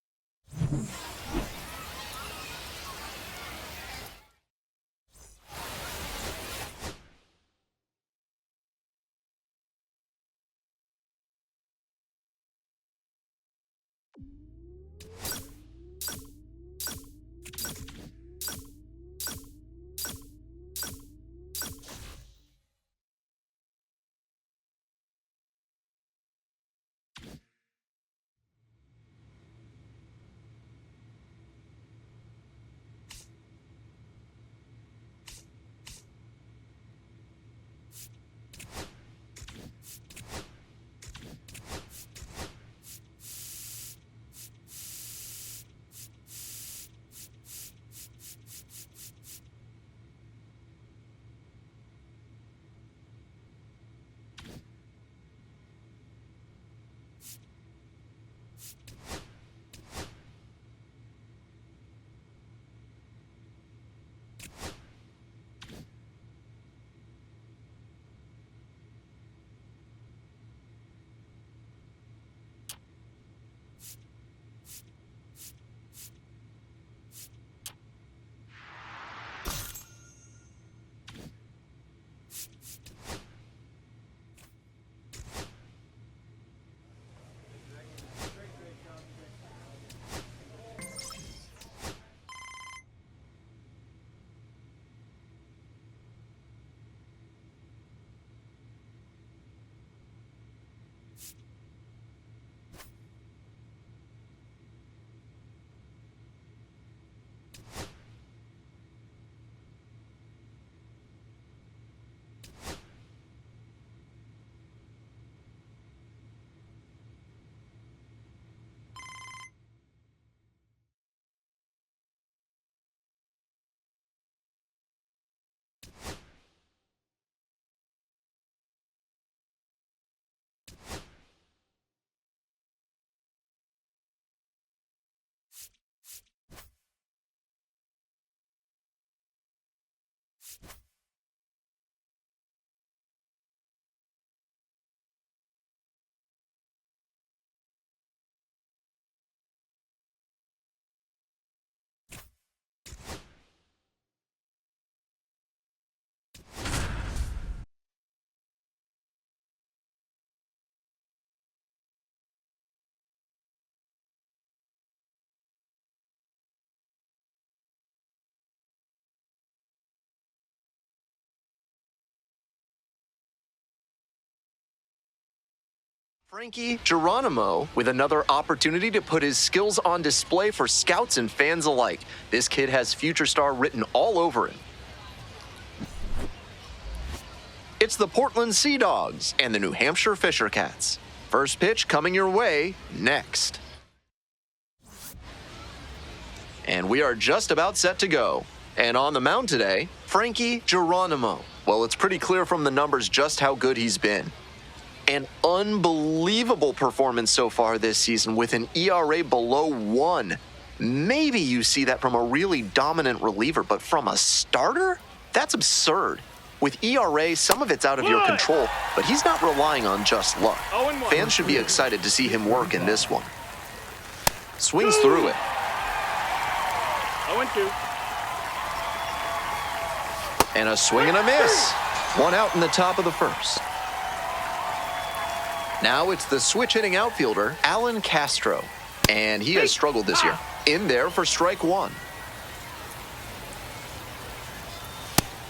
Speaker 3: Frankie Geronimo with another opportunity to put his skills on display for scouts and fans alike. This kid has future star written all over him. It's the Portland Sea Dogs and the New Hampshire Fisher Cats. First pitch coming your way next. And we are just about set to go. And on the mound today, Frankie Geronimo. Well, it's pretty clear from the numbers just how good he's been. An unbelievable performance so far this season with an ERA below 1. Maybe you see that from a really dominant reliever, but from a starter? That's absurd. With ERA, some of it's out of your control, but he's not relying on just luck. Fans should be excited to see him work in this one. Swings through it.
Speaker 4: 0-2.
Speaker 3: And a swing and a miss. One out in the top of the first. Now it's the switch-hitting outfielder, Alan Castro. And he has struggled this year. In there for strike one.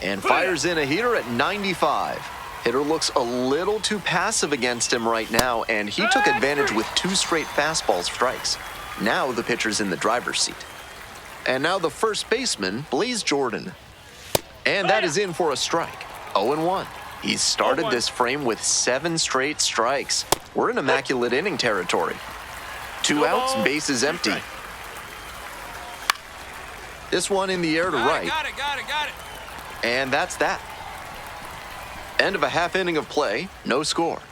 Speaker 3: And fires in a heater at 95. Hitter looks a little too passive against him right now, and he took advantage with 2 straight fastball strikes. Now the pitcher's in the driver's seat. And now the first baseman, Blaze Jordan. And that is in for a strike. 0-1. He's started this frame with 7 straight strikes. We're in immaculate inning territory. 2 outs, bases empty. This one in the air to right.
Speaker 6: Got it.
Speaker 3: And that's that. End of a half inning of play, no score.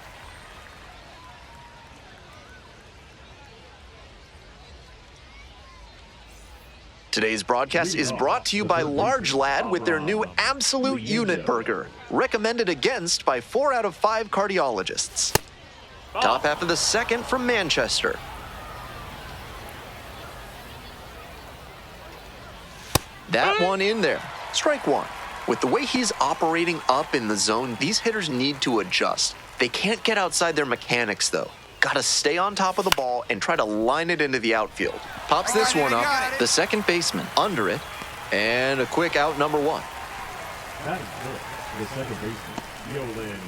Speaker 3: Today's broadcast is brought to you by Large Lad with their new Absolute Unit Burger, recommended against by 4 out of 5 cardiologists. Top half of the second from Manchester. That one in there. Strike one. With the way he's operating up in the zone, these hitters need to adjust. They can't get outside their mechanics, though. Gotta stay on top of the ball and try to line it into the outfield. Pops this one up. The second baseman under it. And a quick out, number 1.
Speaker 5: That is good. The second baseman, Yolan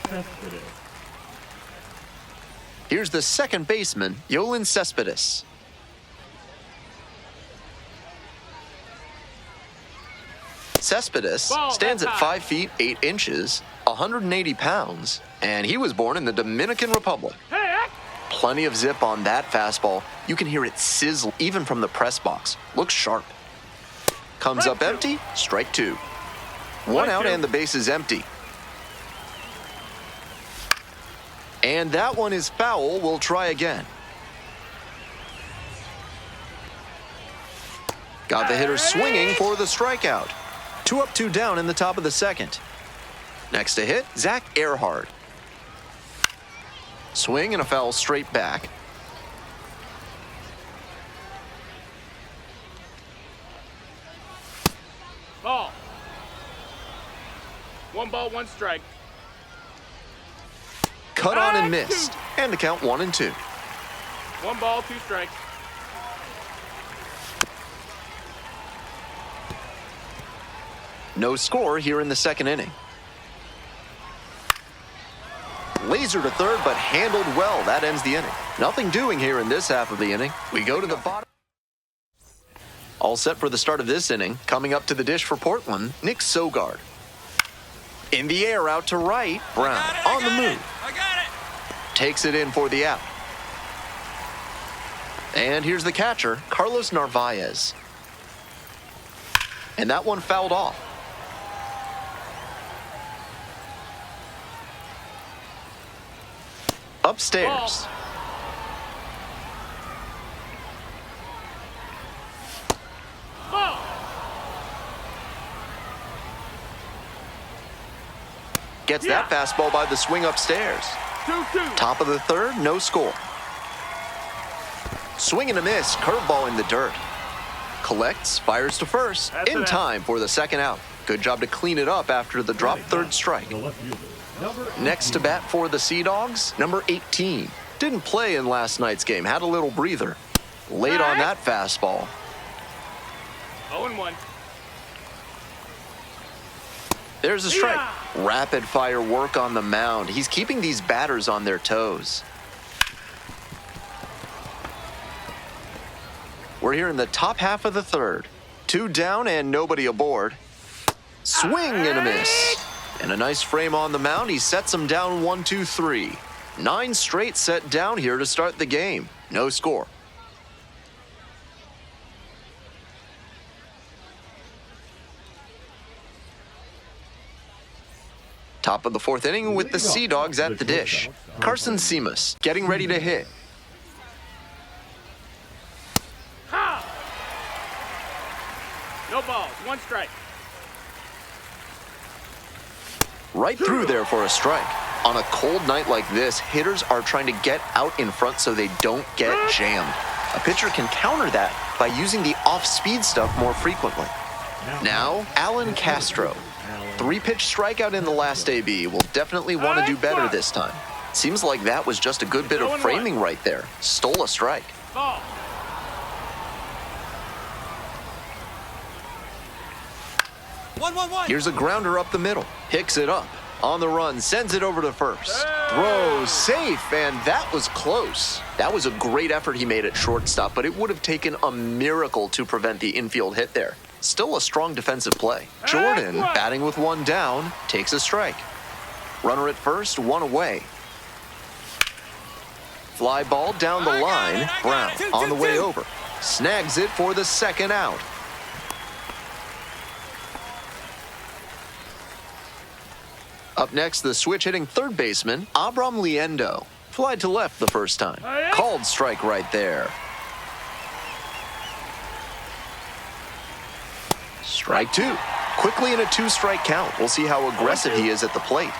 Speaker 5: Cespedes.
Speaker 3: Here's the second baseman, Yolan Cespedes. Cespedes stands at 5 feet 8 inches, 180 pounds, and he was born in the Dominican Republic. Plenty of zip on that fastball. You can hear it sizzle even from the press box. Looks sharp. Comes up empty, strike 2. 1 out and the base is empty. And that one is foul. We'll try again. Got the hitter swinging for the strikeout. 2 up, 2 down in the top of the second. Next to hit, Zach Earhart. Swing and a foul straight back.
Speaker 4: Ball. 1 ball, 1 strike.
Speaker 3: Cut on and missed. And the count 1-2.
Speaker 4: 1 ball, 2 strikes.
Speaker 3: No score here in the second inning. Laser to third, but handled well. That ends the inning. Nothing doing here in this half of the inning. We go to the bottom. All set for the start of this inning. Coming up to the dish for Portland, Nick Sogard. In the air, out to right. Brown on the move.
Speaker 6: I got it.
Speaker 3: Takes it in for the out. And here's the catcher, Carlos Narvaez. And that one fouled off. Upstairs.
Speaker 4: Ball.
Speaker 3: Gets that fastball by the swing upstairs.
Speaker 4: 2-2.
Speaker 3: Top of the third, no score. Swing and a miss, curveball in the dirt. Collects, fires to first,
Speaker 4: That's
Speaker 3: in
Speaker 4: an out.
Speaker 3: time for the second out. Good job to clean it up after the dropped third strike.
Speaker 5: The left fielder, number
Speaker 3: Next to
Speaker 5: 18.
Speaker 3: bat for the Sea Dogs, number 18. Didn't play in last night's game, had a little breather. Late on that fastball.
Speaker 4: 0-1.
Speaker 3: There's a strike.
Speaker 4: Yeah.
Speaker 3: Rapid fire work on the mound. He's keeping these batters on their toes. We're here in the top half of the third. 2 down and nobody aboard. Swing and a miss. And a nice frame on the mound. He sets him down 1-2-3. 9 straight set down here to start the game. No score. Top of the fourth inning with the Sea Dogs at the dish. Carson Seamus getting ready to hit.
Speaker 4: Ha! No balls. 1 strike.
Speaker 3: Right through there for a strike. On a cold night like this, hitters are trying to get out in front so they don't get jammed. A pitcher can counter that by using the off-speed stuff more frequently. Now, Alan Castro. 3-pitch strikeout in the last AB. Will definitely want to do better this time. Seems like that was just a good bit of framing right there. Stole a strike.
Speaker 4: Ball.
Speaker 6: 1-1-1.
Speaker 3: Here's a grounder up the middle. Picks it up. On the run, sends it over to first. Throws safe, and that was close. That was a great effort he made at shortstop, but it would have taken a miracle to prevent the infield hit there. Still a strong defensive play. Jordan, batting with 1 down, takes a strike. Runner at first, 1 away. Fly ball down the line. Brown on the way over. Snags it for the second out. Up next, the switch-hitting third baseman, Abram Liendo. Flied to left the first time. Called strike right there. Strike 2. Quickly in a 2-strike count. We'll see how aggressive he is at the plate.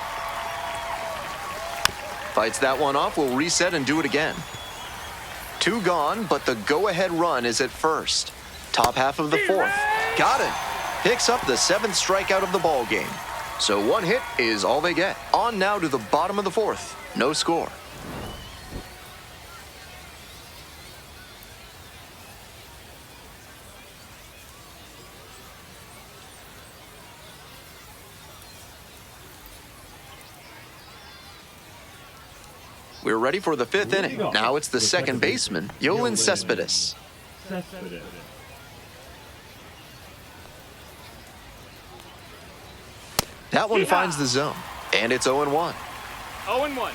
Speaker 3: Fights that one off, will reset and do it again. 2 gone, but the go-ahead run is at first. Top half of the fourth. Got it. Picks up the 7th strikeout of the ball game. So 1 hit is all they get. On now to the bottom of the fourth. No score. We're ready for the 5th inning. Now it's the second baseman, Yolan Cespedes.
Speaker 5: Cespedes.
Speaker 3: That one finds the zone, and it's 0-1.
Speaker 4: 0-1.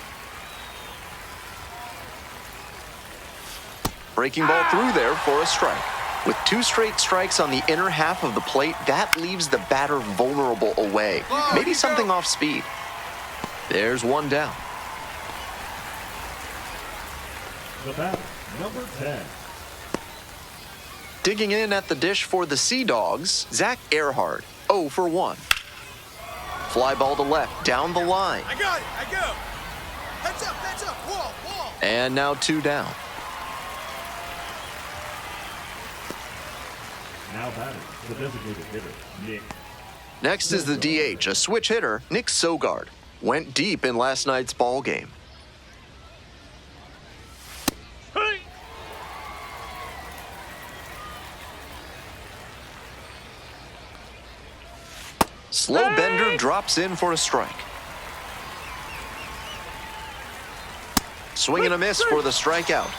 Speaker 3: Breaking ball through there for a strike. With 2 straight strikes on the inner half of the plate, that leaves the batter vulnerable away. Maybe something off speed. There's 1 down.
Speaker 5: The batter, number 10.
Speaker 3: Digging in at the dish for the Sea Dogs, Zach Earhart, 0 for 1. Fly ball to left, down the line.
Speaker 6: I got it. I go. Heads up. Wall.
Speaker 3: And now 2 down.
Speaker 5: Now batting, the designated hitter, Nick.
Speaker 3: Next is the DH, a switch hitter, Nick Sogard. Went deep in last night's ball game.
Speaker 4: Hey.
Speaker 3: Slow bender drops in for a strike. Swing and a miss for the strikeout.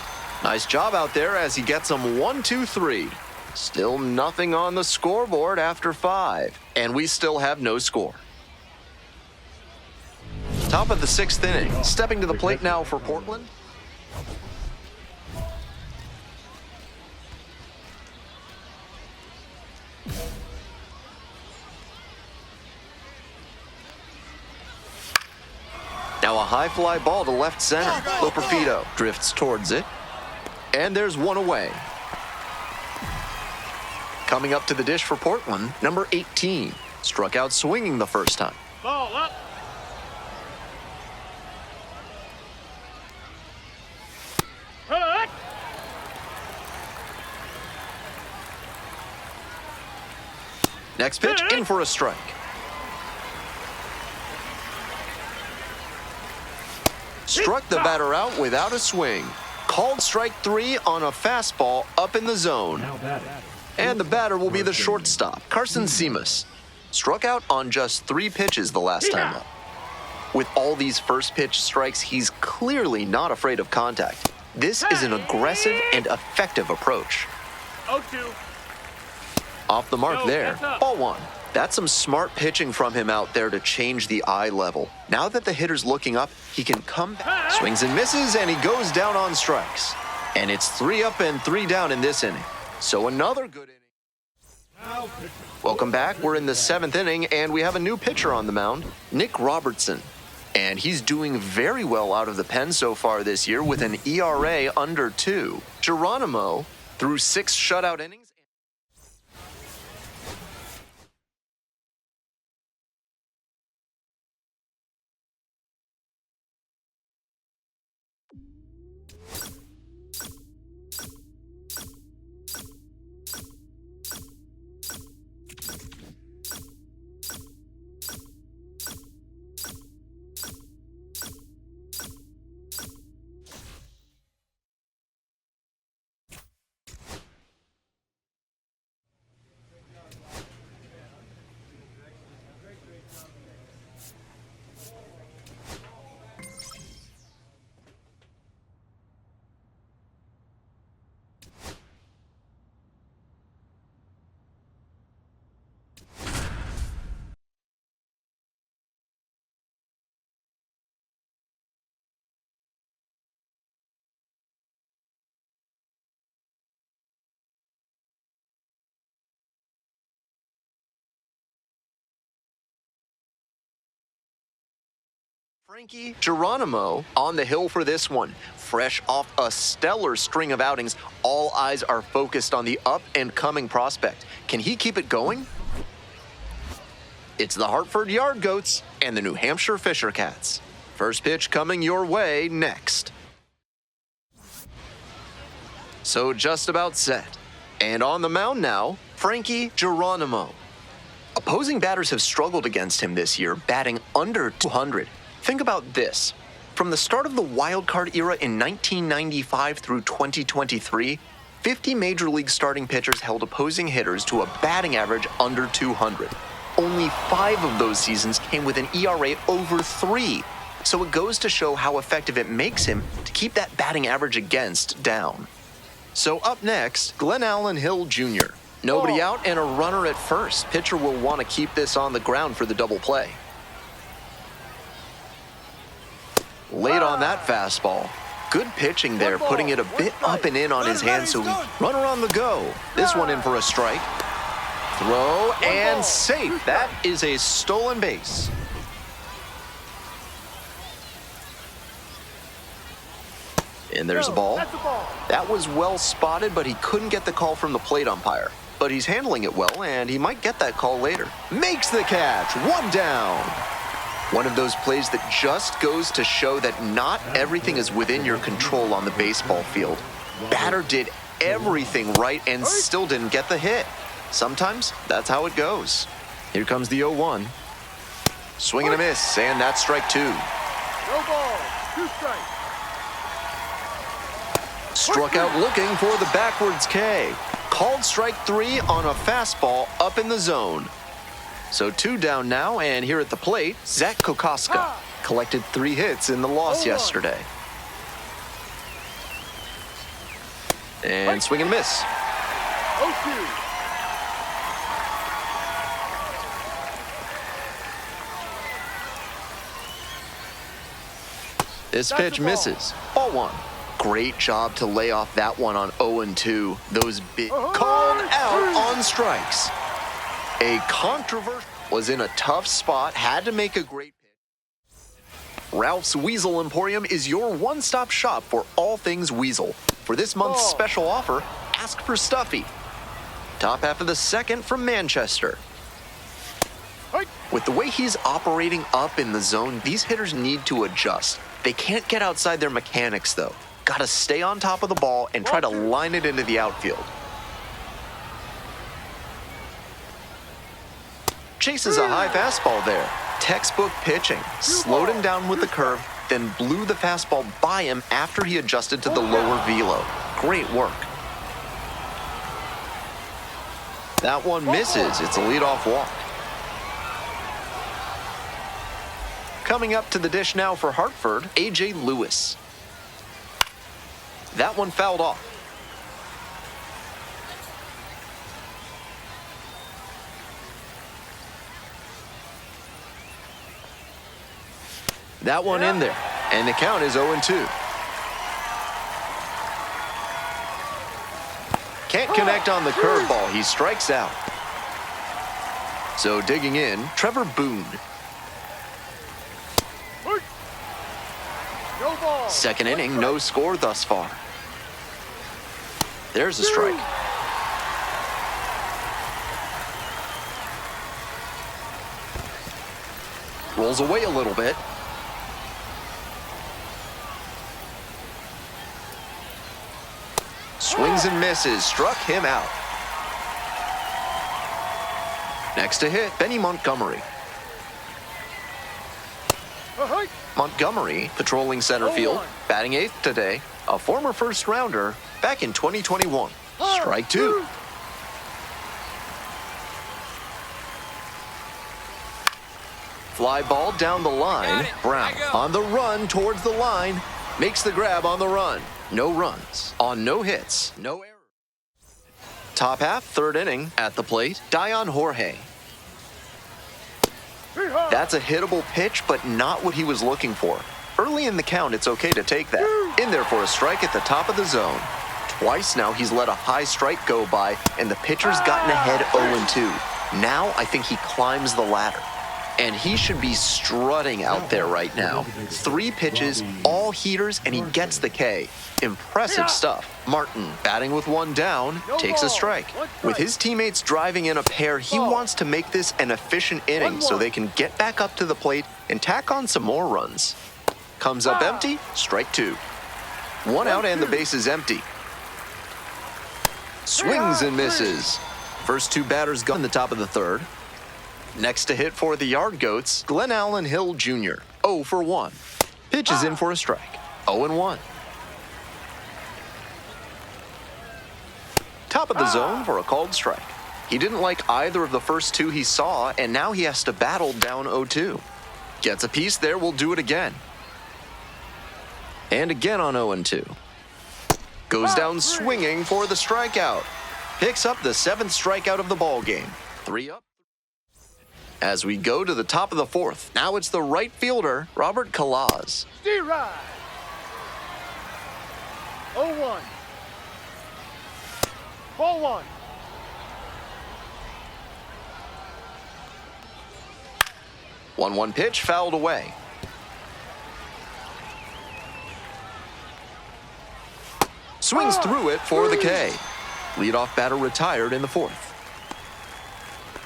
Speaker 3: Nice job out there as he gets him 1-2-3. Still nothing on the scoreboard after 5, and we still have no score. Top of the 6th inning. Stepping to the plate now for Portland. Now a high fly ball to left center. Loperfido drifts towards it. And there's one away. Coming up to the dish for Portland, number 18. Struck out swinging the first time.
Speaker 4: Ball up. Hut.
Speaker 3: Next pitch, in for a strike. Struck the batter out without a swing. Called strike 3 on a fastball up in the zone.
Speaker 5: Now batting.
Speaker 3: And the batter will be the shortstop, Carson Seamus. Struck out on just 3 pitches the last time up. With all these first pitch strikes, he's clearly not afraid of contact. This is an aggressive and effective approach.
Speaker 4: 0-2.
Speaker 3: Off the mark
Speaker 4: No,
Speaker 3: there.
Speaker 4: that's up.
Speaker 3: Ball 1. That's some smart pitching from him out there to change the eye level. Now that the hitter's looking up, he can come back. Swings and misses, and he goes down on strikes. And it's 3 up and 3 down in this inning. So another good inning. Welcome back. We're in the 7th inning, and we have a new pitcher on the mound, Nick Robertson. And he's doing very well out of the pen so far this year with an ERA under 2. Geronimo threw 6 shutout innings. Frankie Geronimo on the hill for this one. Fresh off a stellar string of outings, all eyes are focused on the up-and-coming prospect. Can he keep it going? It's the Hartford Yard Goats and the New Hampshire Fisher Cats. First pitch coming your way next. So just about set. And on the mound now, Frankie Geronimo. Opposing batters have struggled against him this year, batting under 200. Think about this. From the start of the wild card era in 1995 through 2023, 50 Major League starting pitchers held opposing hitters to a batting average under 200. Only 5 of those seasons came with an ERA over 3. So it goes to show how effective it makes him to keep that batting average against down. So up next, Glenn Allen Hill Jr. Nobody out and a runner at first. Pitcher will want to keep this on the ground for the double play. Late on that fastball. Good pitching there, putting it a bit up and in on his hand, so runner on the go. This one in for a strike. Throw and safe. That is a stolen base. And there's a ball. That was well spotted, but he couldn't get the call from the plate umpire. But he's handling it well, and he might get that call later. Makes the catch. 1 down. One of those plays that just goes to show that not everything is within your control on the baseball field. Batter did everything right and still didn't get the hit. Sometimes that's how it goes. Here comes the 0-1. Swing and a miss, and that's strike 2.
Speaker 4: No ball. 2 strikes.
Speaker 3: Struck out looking for the backwards K. Called strike 3 on a fastball up in the zone. So 2 down now, and here at the plate, Zach Kokoska collected 3 hits in the loss yesterday. And swing and miss.
Speaker 4: 0-2.
Speaker 3: This
Speaker 4: That's
Speaker 3: pitch
Speaker 4: the ball.
Speaker 3: Misses. Ball 1. Great job to lay off that one on 0-2. Those big called out on strikes. A controversial was in a tough spot, had to make a great pitch. Ralph's Weasel Emporium is your one-stop shop for all things Weasel. For this month's
Speaker 4: Ball.
Speaker 3: special offer, ask for Stuffy. Top half of the second from Manchester.
Speaker 4: Hike.
Speaker 3: With the way he's operating up in the zone, these hitters need to adjust. They can't get outside their mechanics, though. Gotta stay on top of the ball and try to line it into the outfield. Chases a high fastball there. Textbook pitching. Slowed him down with the curve, then blew the fastball by him after he adjusted to the lower velo. Great work. That one misses. It's a leadoff walk. Coming up to the dish now for Hartford, A.J. Lewis. That one fouled off. That one in there, and the count is 0-2. Can't connect on the curveball. He strikes out. So digging in, Trevor Boone.
Speaker 4: No ball.
Speaker 3: Second inning, no score thus far. There's a strike. Rolls away a little bit. Swings and misses, struck him out. Next to hit, Benny Montgomery.
Speaker 4: Hike.
Speaker 3: Montgomery, patrolling center field, batting eighth today, a former first rounder back in 2021. Strike two. Fly ball down the line. Brown on the run towards the line. Makes the grab on the run. No runs on no hits, no errors. Top half, third inning at the plate, Dion Jorge. That's a hittable pitch, but not what he was looking for. Early in the count, it's okay to take that. In there for a strike at the top of the zone. Twice now he's let a high strike go by, and the pitcher's gotten ahead 0-2. Now I think he climbs the ladder. And he should be strutting out there right now. 3 pitches, all heaters, and he gets the K. Impressive stuff. Martin, batting with one down, takes a strike. With his teammates driving in a pair, he wants to make this an efficient inning so they can get back up to the plate and tack on some more runs. Comes up empty, strike 2. 1 out and the base is empty. Swings and misses. First 2 batters gone in the top of the third. Next to hit for the Yard Goats, Glenn Allen Hill Jr. 0 for 1. Pitches in for a strike. 0-1. Top of the zone for a called strike. He didn't like either of the first 2 he saw, and now he has to battle down 0-2. Gets a piece there, will do it again. And again on 0-2. Goes down swinging for the strikeout. Picks up the 7th strikeout of the ball game. 3 up. As we go to the top of the 4th, now it's the right fielder, Robert Kalaz.
Speaker 4: D-Ride. 0-1. Ball 1.
Speaker 3: One pitch fouled away. Swings through it for the K. Leadoff batter retired in the 4th.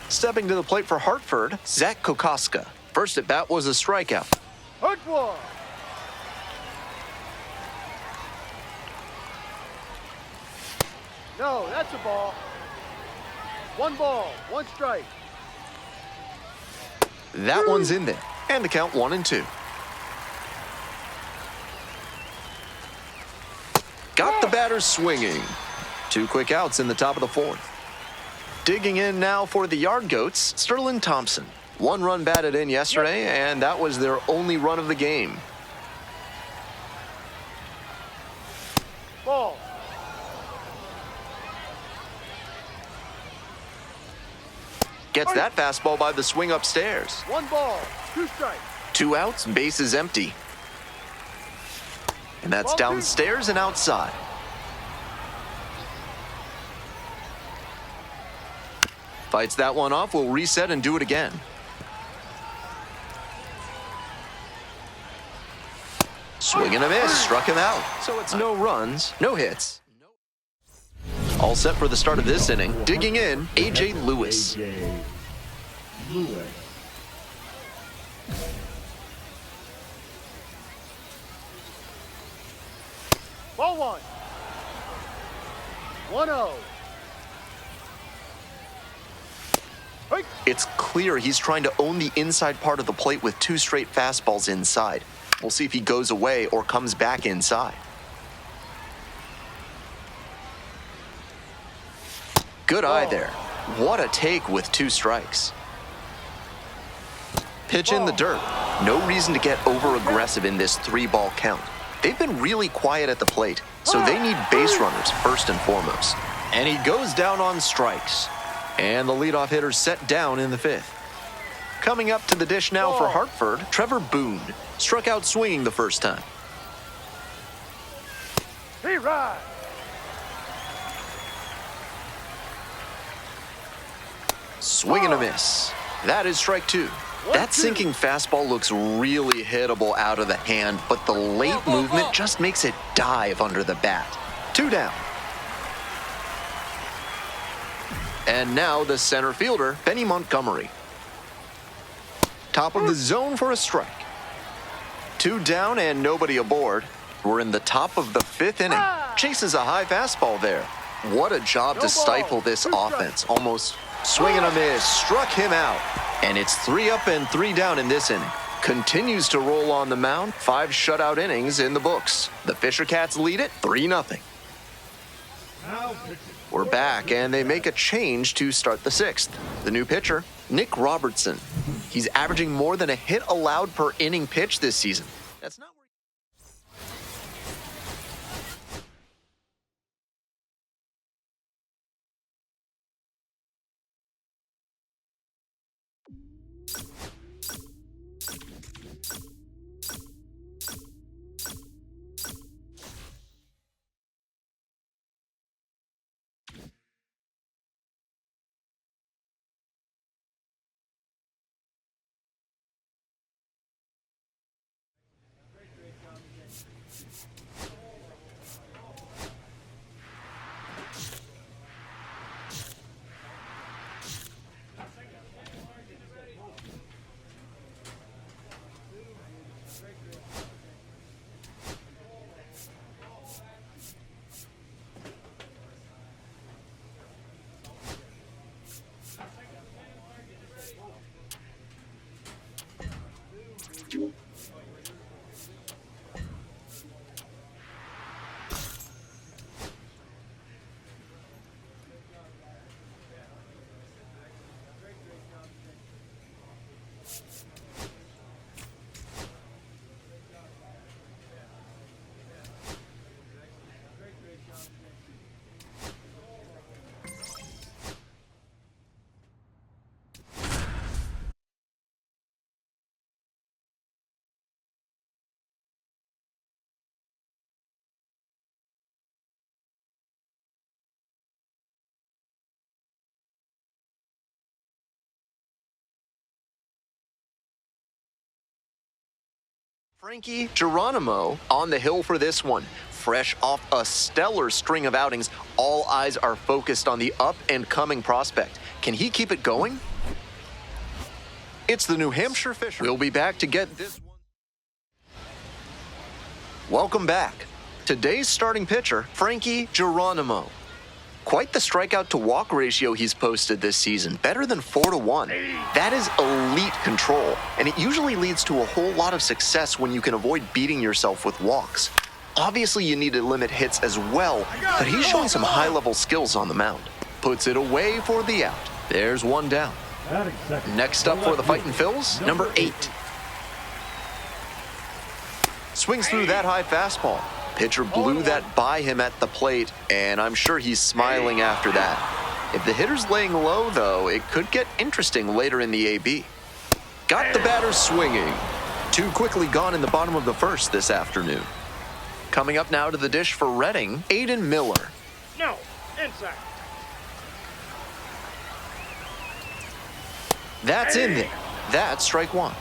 Speaker 3: Stepping to the plate for Hartford, Zach Kokoska. First at bat was a strikeout.
Speaker 4: Hard ball. No, that's a ball. 1 ball, 1 strike.
Speaker 3: That one's in there. And the count 1-2. Got the batter swinging. 2 quick outs in the top of the 4th. Digging in now for the Yard Goats, Sterling Thompson. 1 run batted in yesterday, and that was their only run of the game.
Speaker 4: Ball.
Speaker 3: Gets that fastball by the swing upstairs.
Speaker 4: 1 ball, 2 strikes.
Speaker 3: 2 outs, bases empty. And that's downstairs and outside. Fights that one off, we'll reset and do it again. Swing and a miss, struck him out. So it's no runs, no hits. All set for the start of this inning. Digging in, A.J. Lewis.
Speaker 5: A.J. Lewis.
Speaker 4: Ball 1. 1-0.
Speaker 3: It's clear he's trying to own the inside part of the plate with 2 straight fastballs inside. We'll see if he goes away or comes back inside. Good eye there. What a take with 2 strikes. Pitch in the dirt. No reason to get over-aggressive in this 3-ball count. They've been really quiet at the plate, so they need base runners first and foremost. And he goes down on strikes. And the leadoff hitter's set down in the 5th. Coming up to the dish now for Hartford, Trevor Boone. Struck out swinging the first time.
Speaker 4: He rides.
Speaker 3: Swing and a miss. That is strike 2. That sinking fastball looks really hittable out of the hand, but the late movement just makes it dive under the bat. 2 down. And now the center fielder, Benny Montgomery. Top of the zone for a strike. 2 down and nobody aboard. We're in the top of the 5th inning. Chases a high fastball there. What a job to stifle this offense. Almost swing and a miss. Struck him out. And it's 3 up and 3 down in this inning. Continues to roll on the mound. 5 shutout innings in the books. The Fisher Cats lead it 3-0. We're back, and they make a change to start the 6th. The new pitcher, Nick Robertson. He's averaging more than a hit allowed per inning pitch this season. That's not where Frankie Geronimo on the hill for this one. Fresh off a stellar string of outings, all eyes are focused on the up-and-coming prospect. Can he keep it going? It's the New Hampshire Fisher. We'll be back to get this one. Welcome back. Today's starting pitcher, Frankie Geronimo. Quite the strikeout-to-walk ratio he's posted this season, better than 4-1. That is elite control, and it usually leads to a whole lot of success when you can avoid beating yourself with walks. Obviously, you need to limit hits as well, but he's showing some high-level skills on the mound. Puts it away for the out. There's 1 down. Next up for the Fightin' Phils, number 8. Swings through that high fastball. Pitcher blew that by him at the plate, and I'm sure he's smiling after that. If the hitter's laying low, though, it could get interesting later in the AB. Got the batter swinging. Too quickly gone in the bottom of the first this afternoon. Coming up now to the dish for Reading, Aiden Miller.
Speaker 4: No, inside.
Speaker 3: That's in there. That's strike one.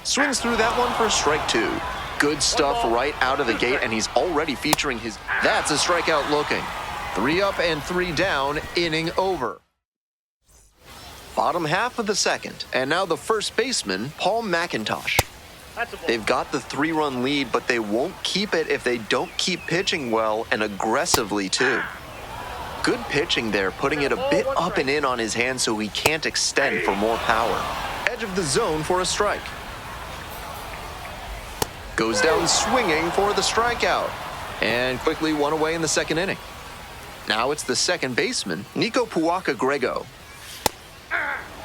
Speaker 3: Swings through that one for strike two. Good stuff right out of the gate, and he's already featuring his... That's a strikeout looking. 3 up and 3 down, inning over. Bottom half of the second, and now the first baseman, Paul McIntosh. They've got the 3-run lead, but they won't keep it if they don't keep pitching well and aggressively, too. Good pitching there, putting it a bit up and in on his hand so he can't extend for more power. Edge of the zone for a strike. Goes down swinging for the strikeout. And quickly one away in the second inning. Now it's the second baseman, Nico Puaka-Grego.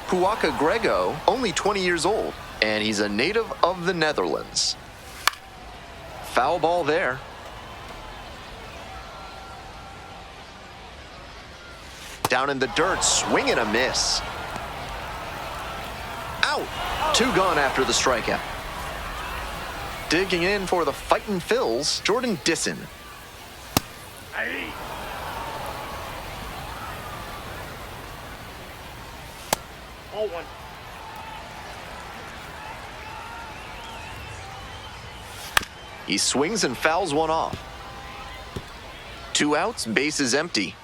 Speaker 3: Puaka-Grego, only 20 years old, and he's a native of the Netherlands. Foul ball there. Down in the dirt, swing and a miss. Out. 2 gone after the strikeout. Digging in for the Fightin' Phils, Jordan Disson.
Speaker 4: All one.
Speaker 3: He swings and fouls one off. 2 outs, bases empty.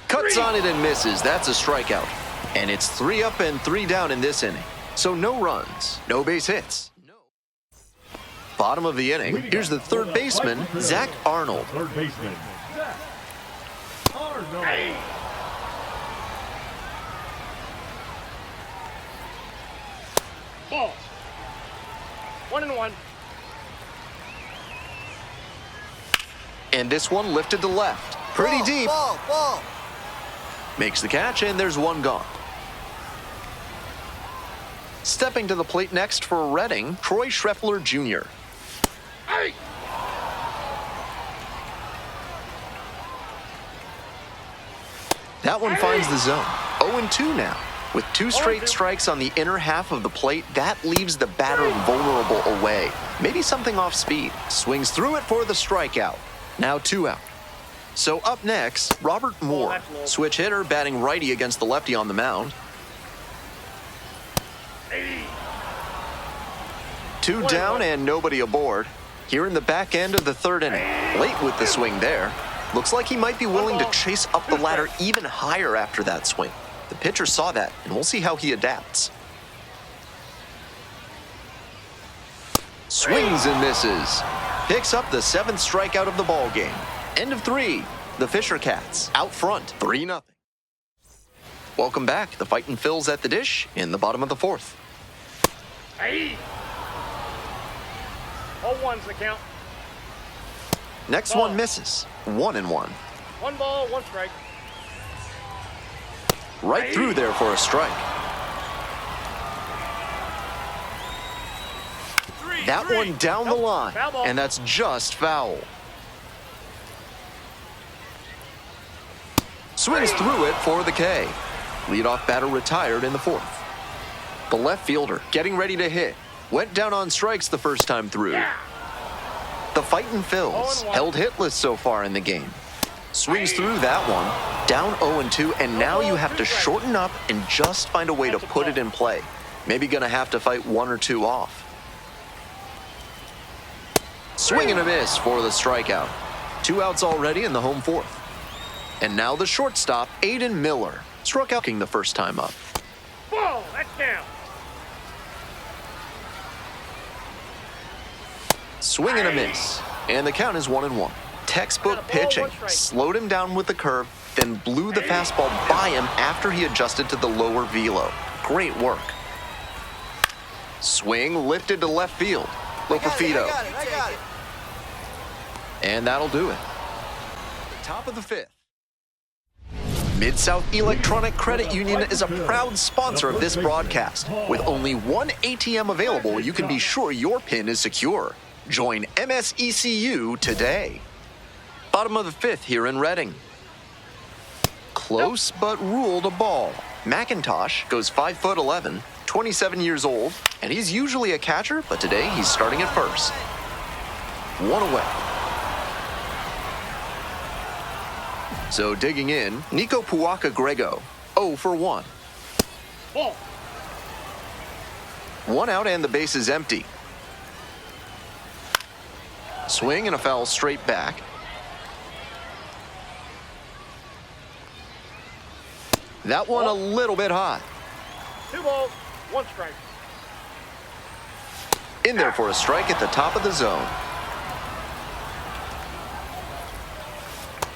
Speaker 3: Cuts on it and misses. That's a strikeout. And it's 3 up and 3 down in this inning. So no runs, no base hits. Bottom of the inning, here's the third baseman, Zach Arnold.
Speaker 5: Third baseman, Zach Arnold.
Speaker 4: Ball. 1-1.
Speaker 3: And this one lifted to left. Pretty deep.
Speaker 6: Ball.
Speaker 3: Makes the catch, and there's 1 gone. Stepping to the plate next for Reading, Troy Schreffler Jr.
Speaker 4: Hey!
Speaker 3: That one finds the zone. 0-2 now. With 2 straight strikes on the inner half of the plate, that leaves the batter vulnerable away. Maybe something off speed. Swings through it for the strikeout. Now 2 out. So up next, Robert Moore. Switch hitter, batting righty against the lefty on the mound. 2 down and nobody aboard. Here in the back end of the third inning. Late with the swing there. Looks like he might be willing to chase up the ladder even higher after that swing. The pitcher saw that, and we'll see how he adapts. Swings and misses. Picks up the 7th strikeout of the ball game. End of 3. The Fisher Cats out front, 3-0. Welcome back. The Fightin' Phils at the dish in the bottom of the 4th.
Speaker 4: Hey! All one's the count.
Speaker 3: Next one misses. 1-1.
Speaker 4: 1 ball, 1 strike.
Speaker 3: Right through there for a strike. That one down the line, and that's just foul. Swings through it for the K. Leadoff batter retired in the 4th. The left fielder getting ready to hit. Went down on strikes the first time through. The Fightin' Phils held hitless so far in the game. Swings through that one. Down 0-2, and now you have to shorten up and just find a way to put it in play. Maybe gonna have to fight 1 or 2 off. Swing and a miss for the strikeout. 2 outs already in the home 4th. And now the shortstop, Aiden Miller, struck out the first time up.
Speaker 4: Ball, that's down.
Speaker 3: Swing and a miss. And the count is 1-1. Textbook pitching. Slowed him down with the curve, then blew the fastball by him after he adjusted to the lower velo. Great work. Swing lifted to left field. Lopafito.
Speaker 6: I got it.
Speaker 3: And that'll do it. Top of the 5th. Mid-South Electronic Credit Union is a proud sponsor of this broadcast. With only one ATM available, you can be sure your PIN is secure. Join MSECU today. Bottom of the fifth here in Reading. Close but ruled a ball. McIntosh goes 5'11", 27 years old, and he's usually a catcher, but today he's starting at first. One away. So digging in, Nico Puaka-Grego, 0 for 1.
Speaker 4: Ball.
Speaker 3: One out and the base is empty. Swing and a foul straight back. That one a little bit high.
Speaker 4: 2 balls, 1 strike.
Speaker 3: In there for a strike at the top of the zone.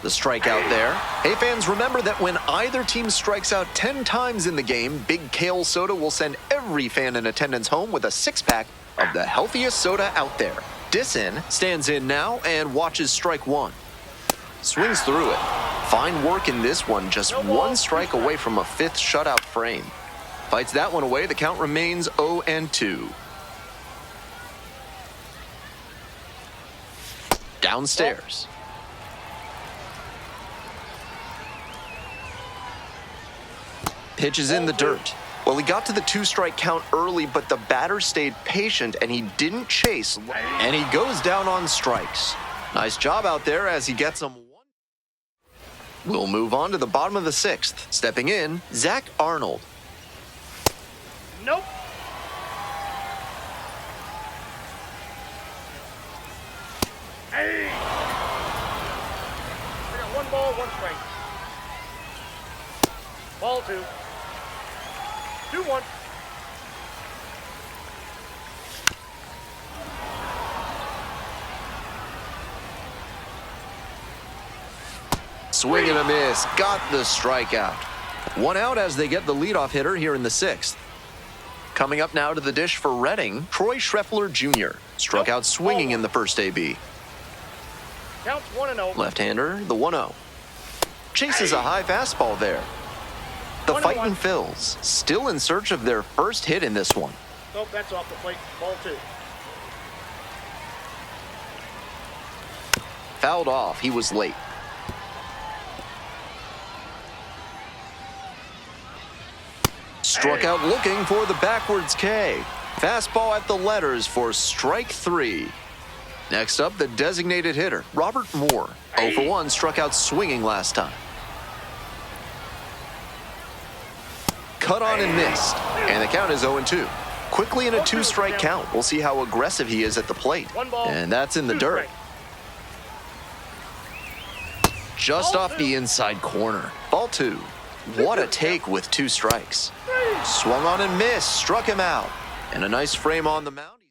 Speaker 3: The strikeout there. Hey fans, remember that when either team strikes out 10 times in the game, Big Kale Soda will send every fan in attendance home with a 6-pack of the healthiest soda out there. Dissin stands in now and watches strike 1. Swings through it. Fine work in this one, just 1 strike away from a 5th shutout frame. Fights that one away, the count remains 0-2. Downstairs. Pitch is in the dirt. Well, he got to the 2-strike count early, but the batter stayed patient and he didn't chase. And he goes down on strikes. Nice job out there as he gets him 1. We'll move on to the bottom of the 6th. Stepping in, Zach Arnold.
Speaker 4: Nope. Hey! I got 1 ball, 1 strike. Ball 2. 2-1.
Speaker 3: Swing and a miss. Got the strikeout. 1 out as they get the leadoff hitter here in the 6th. Coming up now to the dish for Reading, Troy Schreffler Jr. Struck out swinging in the first AB.
Speaker 4: Counts 1-0.
Speaker 3: Left-hander, the 1-0. Chases a high fastball there. The fightin' Phils still in search of their first hit in this one.
Speaker 4: Nope, that's off the plate. Ball 2.
Speaker 3: Fouled off. He was late. Struck out looking for the backwards K. Fastball at the letters for strike 3. Next up, the designated hitter, Robert Moore. 0 for 1, struck out swinging last time. Cut on and missed, and the count is 0-2. Quickly in a 2-strike count. We'll see how aggressive he is at the plate. And that's in the dirt. Just off the inside corner. Ball 2. What a take with 2 strikes. Swung on and missed, struck him out. And a nice frame on the mound.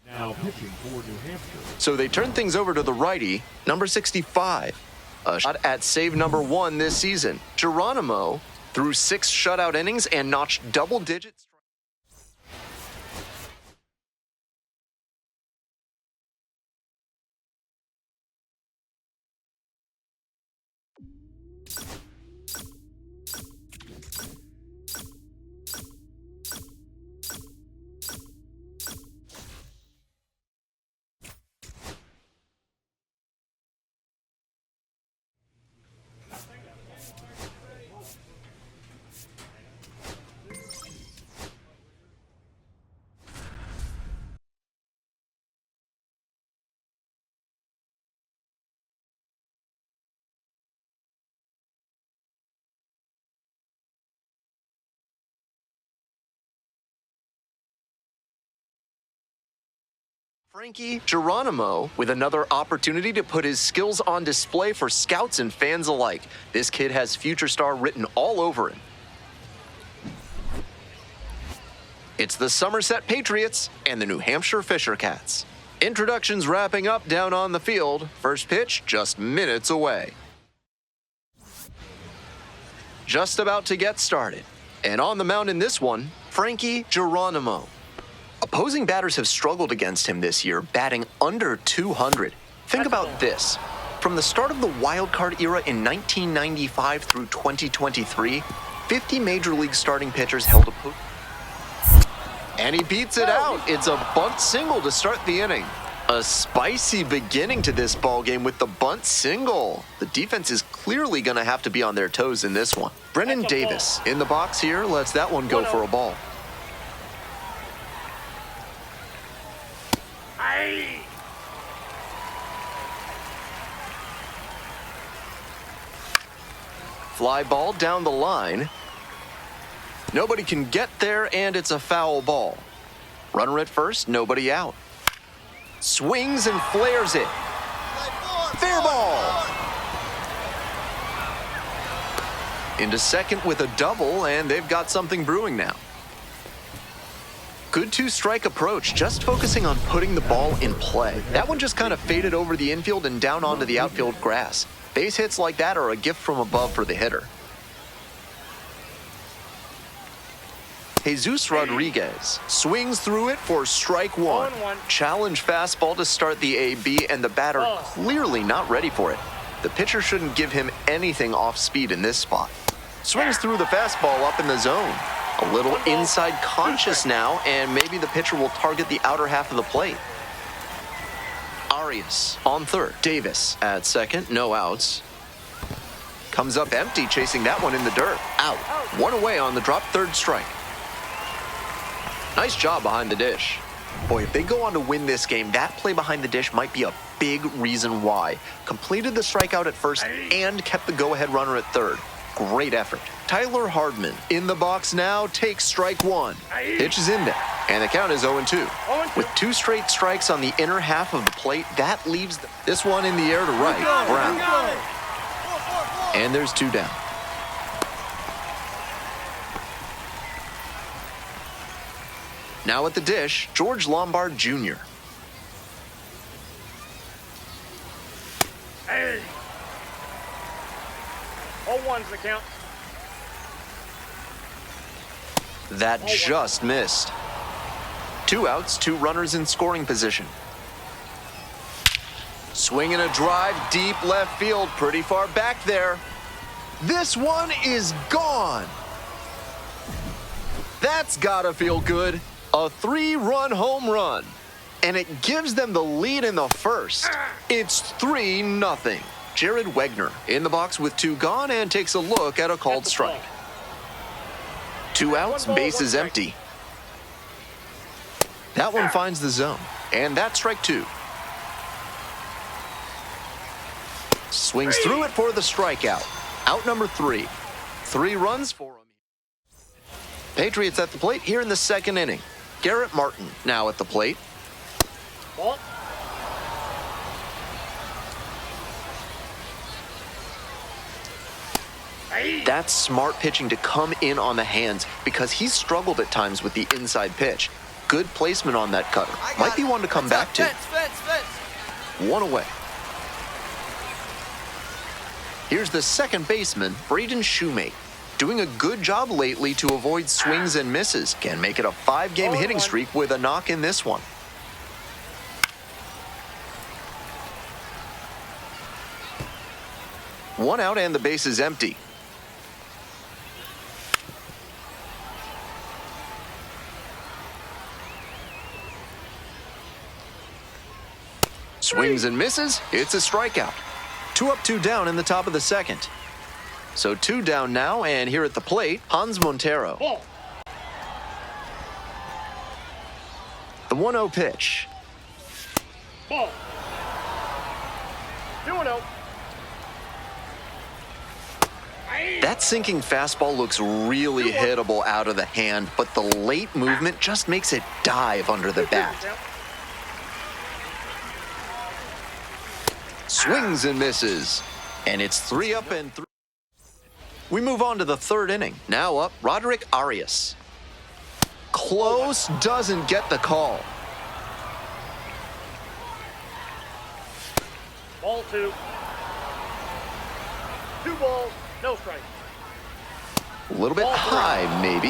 Speaker 5: Now pitching for New Hampshire.
Speaker 3: So they turn things over to the righty, number 65. A shot at save number 1 this season. Geronimo threw 6 shutout innings and notched double digits. Frankie Geronimo with another opportunity to put his skills on display for scouts and fans alike. This kid has future star written all over him. It's the Somerset Patriots and the New Hampshire Fisher Cats. Introductions wrapping up down on the field. First pitch just minutes away. Just about to get started. And on the mound in this one, Frankie Geronimo. Opposing batters have struggled against him this year, batting under 200. Think about this. From the start of the wild card era in 1995 through 2023, 50 Major League starting pitchers held and he beats it out. It's a bunt single to start the inning. A spicy beginning to this ball game with the bunt single. The defense is clearly going to have to be on their toes in this one. Brennan Davis in the box here lets that one go for a ball. Fly ball down the line. Nobody can get there, and it's a foul ball. Runner at first, nobody out. Swings and flares it. Fair ball. Into second with a double, and they've got something brewing now. Good two-strike approach, just focusing on putting the ball in play. That one just kind of faded over the infield and down onto the outfield grass. Base hits like that are a gift from above for the hitter. Jesus Rodriguez swings through it for strike one. Challenge fastball to start the AB, and the batter clearly not ready for it. The pitcher shouldn't give him anything off speed in this spot. Swings through the fastball up in the zone. A little inside conscious now, and maybe the pitcher will target the outer half of the plate. Arias on third. Davis at second, no outs. Comes up empty, chasing that one in the dirt. Out. One away on the drop, third strike. Nice job behind the dish. Boy, if they go on to win this game, that play behind the dish might be a big reason why. Completed the strikeout at first and kept the go-ahead runner at third. Great effort. Tyler Hardman in the box now, takes strike one. Pitch is in there, and the count is 0-2. With two straight strikes on the inner half of the plate, that leaves this one in the air to right. Brown. And there's two down. Now at the dish, George Lombard Jr.
Speaker 4: Hey! 0-1's the count.
Speaker 3: That just missed. Two outs, two runners in scoring position. Swinging a drive deep left field, pretty far back there. This one is gone. That's gotta feel good. A 3-run home run. And it gives them the lead in the first. It's 3-0. Jared Wegner in the box with two gone and takes a look at a called strike. Two outs, bases empty. That one finds the zone, and that's strike two. Swings through it for the strikeout. Out number 3. 3 runs for him. Patriots at the plate here in the second inning. Garrett Martin now at the plate.
Speaker 4: Ball.
Speaker 3: That's smart pitching to come in on the hands because he's struggled at times with the inside pitch. Good placement on that cutter. Might be one to come back to. One away. Here's the second baseman, Braden Shoemate. Doing a good job lately to avoid swings and misses. Can make it a 5-game hitting streak with a knock in this one. One out and the base is empty. Swings and misses. It's a strikeout. 2 up, 2 down in the top of the second. So 2 down now, and here at the plate, Hans Montero.
Speaker 4: Ball.
Speaker 3: The 1-0 pitch.
Speaker 4: Ball. 2-0.
Speaker 3: That sinking fastball looks really hittable out of the hand, but the late movement just makes it dive under the bat. Swings and misses. And it's 3 up and 3. We move on to the third inning. Now up, Roderick Arias. Close, doesn't get the call.
Speaker 4: Ball 2. 2 balls, no strike.
Speaker 3: A little bit high, maybe.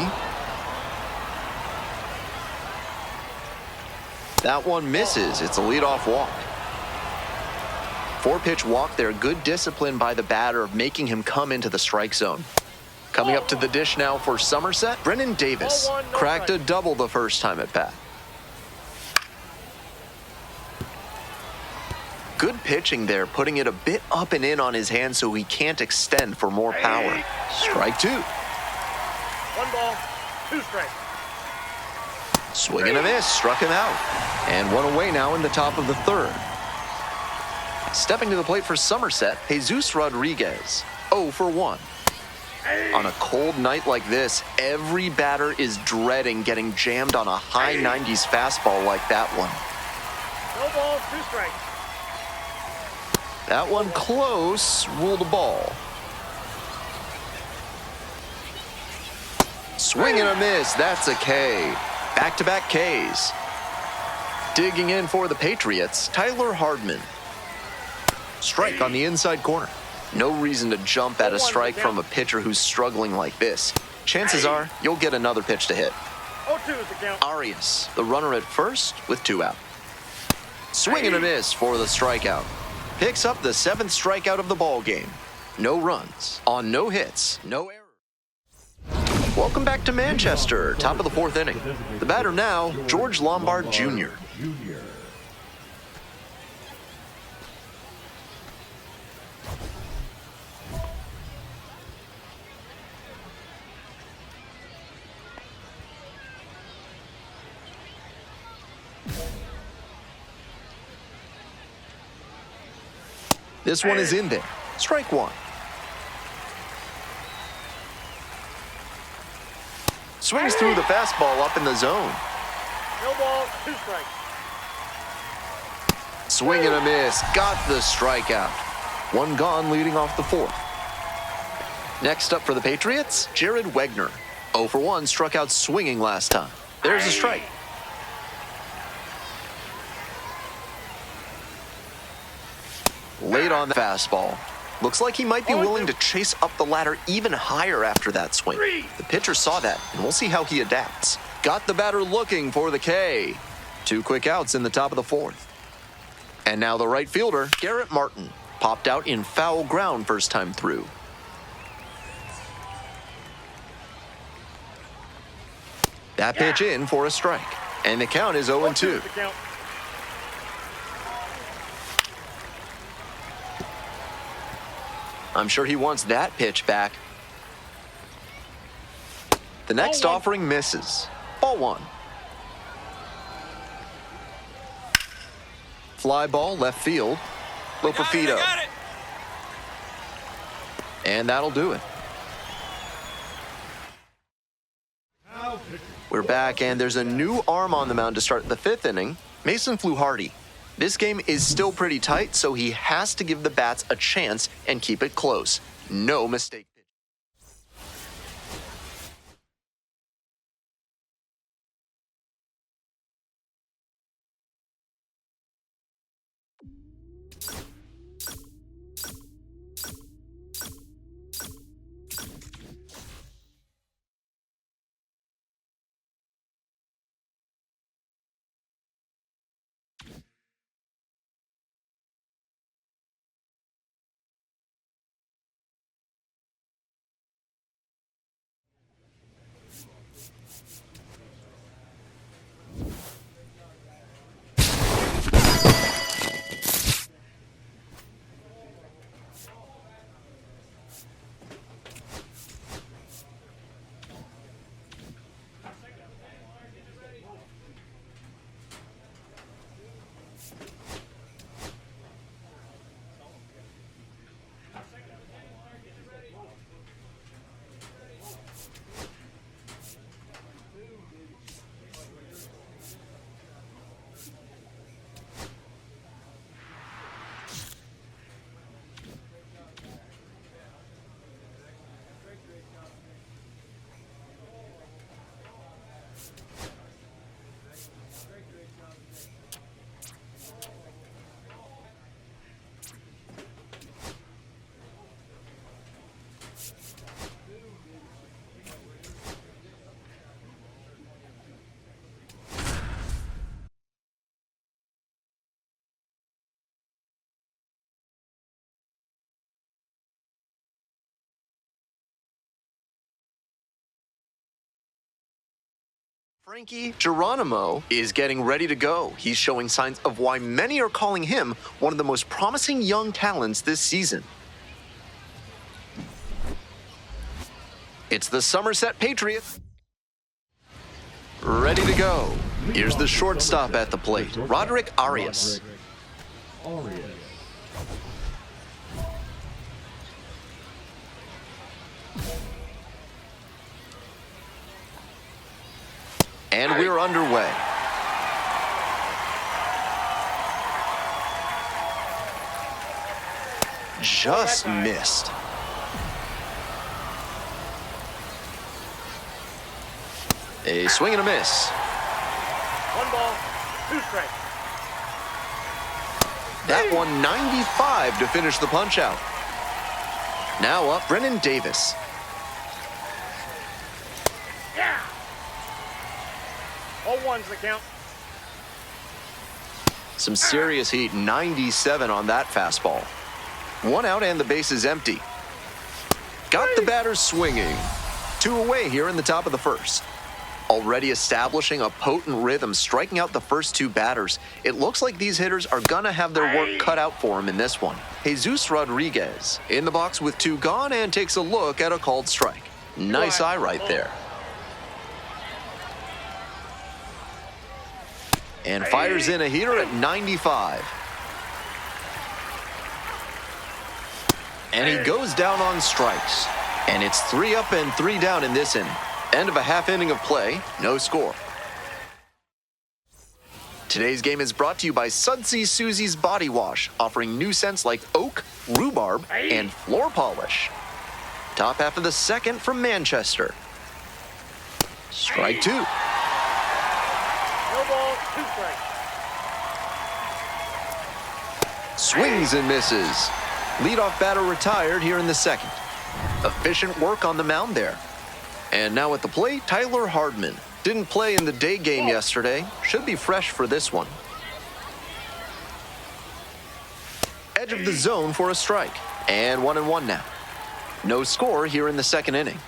Speaker 3: That one misses. It's a leadoff walk. 4-pitch walk there. Good discipline by the batter of making him come into the strike zone. Coming up to the dish now for Somerset, Brennan Davis cracked a double the first time at bat. pitching there, putting it a bit up and in on his hand so he can't extend for more power. Strike two.
Speaker 4: 1 ball, 2 strikes.
Speaker 3: Swing and a miss, struck him out. And one away now in the top of the third. Stepping to the plate for Somerset, Jesus Rodriguez, 0 for 1. On a cold night like this, every batter is dreading getting jammed on a high 90s fastball like that one.
Speaker 4: No balls, 2 strikes.
Speaker 3: That one close, ruled a ball. Swing and a miss, that's a K. Back-to-back Ks. Digging in for the Patriots, Tyler Hardman. Strike on the inside corner. No reason to jump at a strike from a pitcher who's struggling like this. Chances are you'll get another pitch to hit.
Speaker 4: 0-2 is the count.
Speaker 3: Arias, the runner at first with 2 out. Swing and a miss for the strikeout. Picks up the 7th strikeout of the ball game. No runs on no hits, no errors. Welcome back to Manchester, top of the 4th inning. The batter now, George Lombard Jr. This one is in there. Strike one. Swings through the fastball up in the zone.
Speaker 4: No balls, 2 strikes.
Speaker 3: Swing and a miss. Got the strikeout. One gone leading off the 4th. Next up for the Patriots, Jared Wegner. 0 for 1, struck out swinging last time. There's a strike. Late on the fastball. Looks like he might be willing to chase up the ladder even higher after that swing. The pitcher saw that, and we'll see how he adapts. Got the batter looking for the K. 2 quick outs in the top of the 4th. And now the right fielder, Garrett Martin, popped out in foul ground first time through. That pitch in for a strike. And the count is 0-2. I'm sure he wants that pitch back. The next offering misses. Ball 1. Fly ball left field. Lopafito. And that'll do it. We're back, and there's a new arm on the mound to start the 5th inning, Mason Fluharty. This game is still pretty tight, so he has to give the bats a chance and keep it close. No mistake. Frankie Geronimo is getting ready to go. He's showing signs of why many are calling him one of the most promising young talents this season. It's the Somerset Patriots. Ready to go. Here's the shortstop at the plate, Roderick Arias. And we're underway. Just missed. A swing and a miss.
Speaker 4: 1 ball, 2 strikes.
Speaker 3: That one 95 to finish the punch out. Now up, Brennan Davis.
Speaker 4: Yeah! 0-1's the count.
Speaker 3: Some serious heat, 97 on that fastball. 1 out and the base is empty. Got the batter swinging. 2 away here in the top of the first. Already establishing a potent rhythm, striking out the first 2 batters. It looks like these hitters are gonna have their work cut out for them in this one. Jesus Rodriguez in the box with 2 gone and takes a look at a called strike. Nice eye right there. And fires in a heater at 95. And he goes down on strikes. And it's 3 up and 3 down in this inning. End of a half inning of play, no score. Today's game is brought to you by Sudsy Susie's Body Wash, offering new scents like oak, rhubarb, and floor polish. Top half of the second from Manchester. Strike 2.
Speaker 4: No ball, 2 strikes.
Speaker 3: Swings and misses. Leadoff batter retired here in the second. Efficient work on the mound there. And now at the plate, Tyler Hardman. Didn't play in the day game yesterday. Should be fresh for this one. Edge of the zone for a strike. And 1-1 now. No score here in the second inning.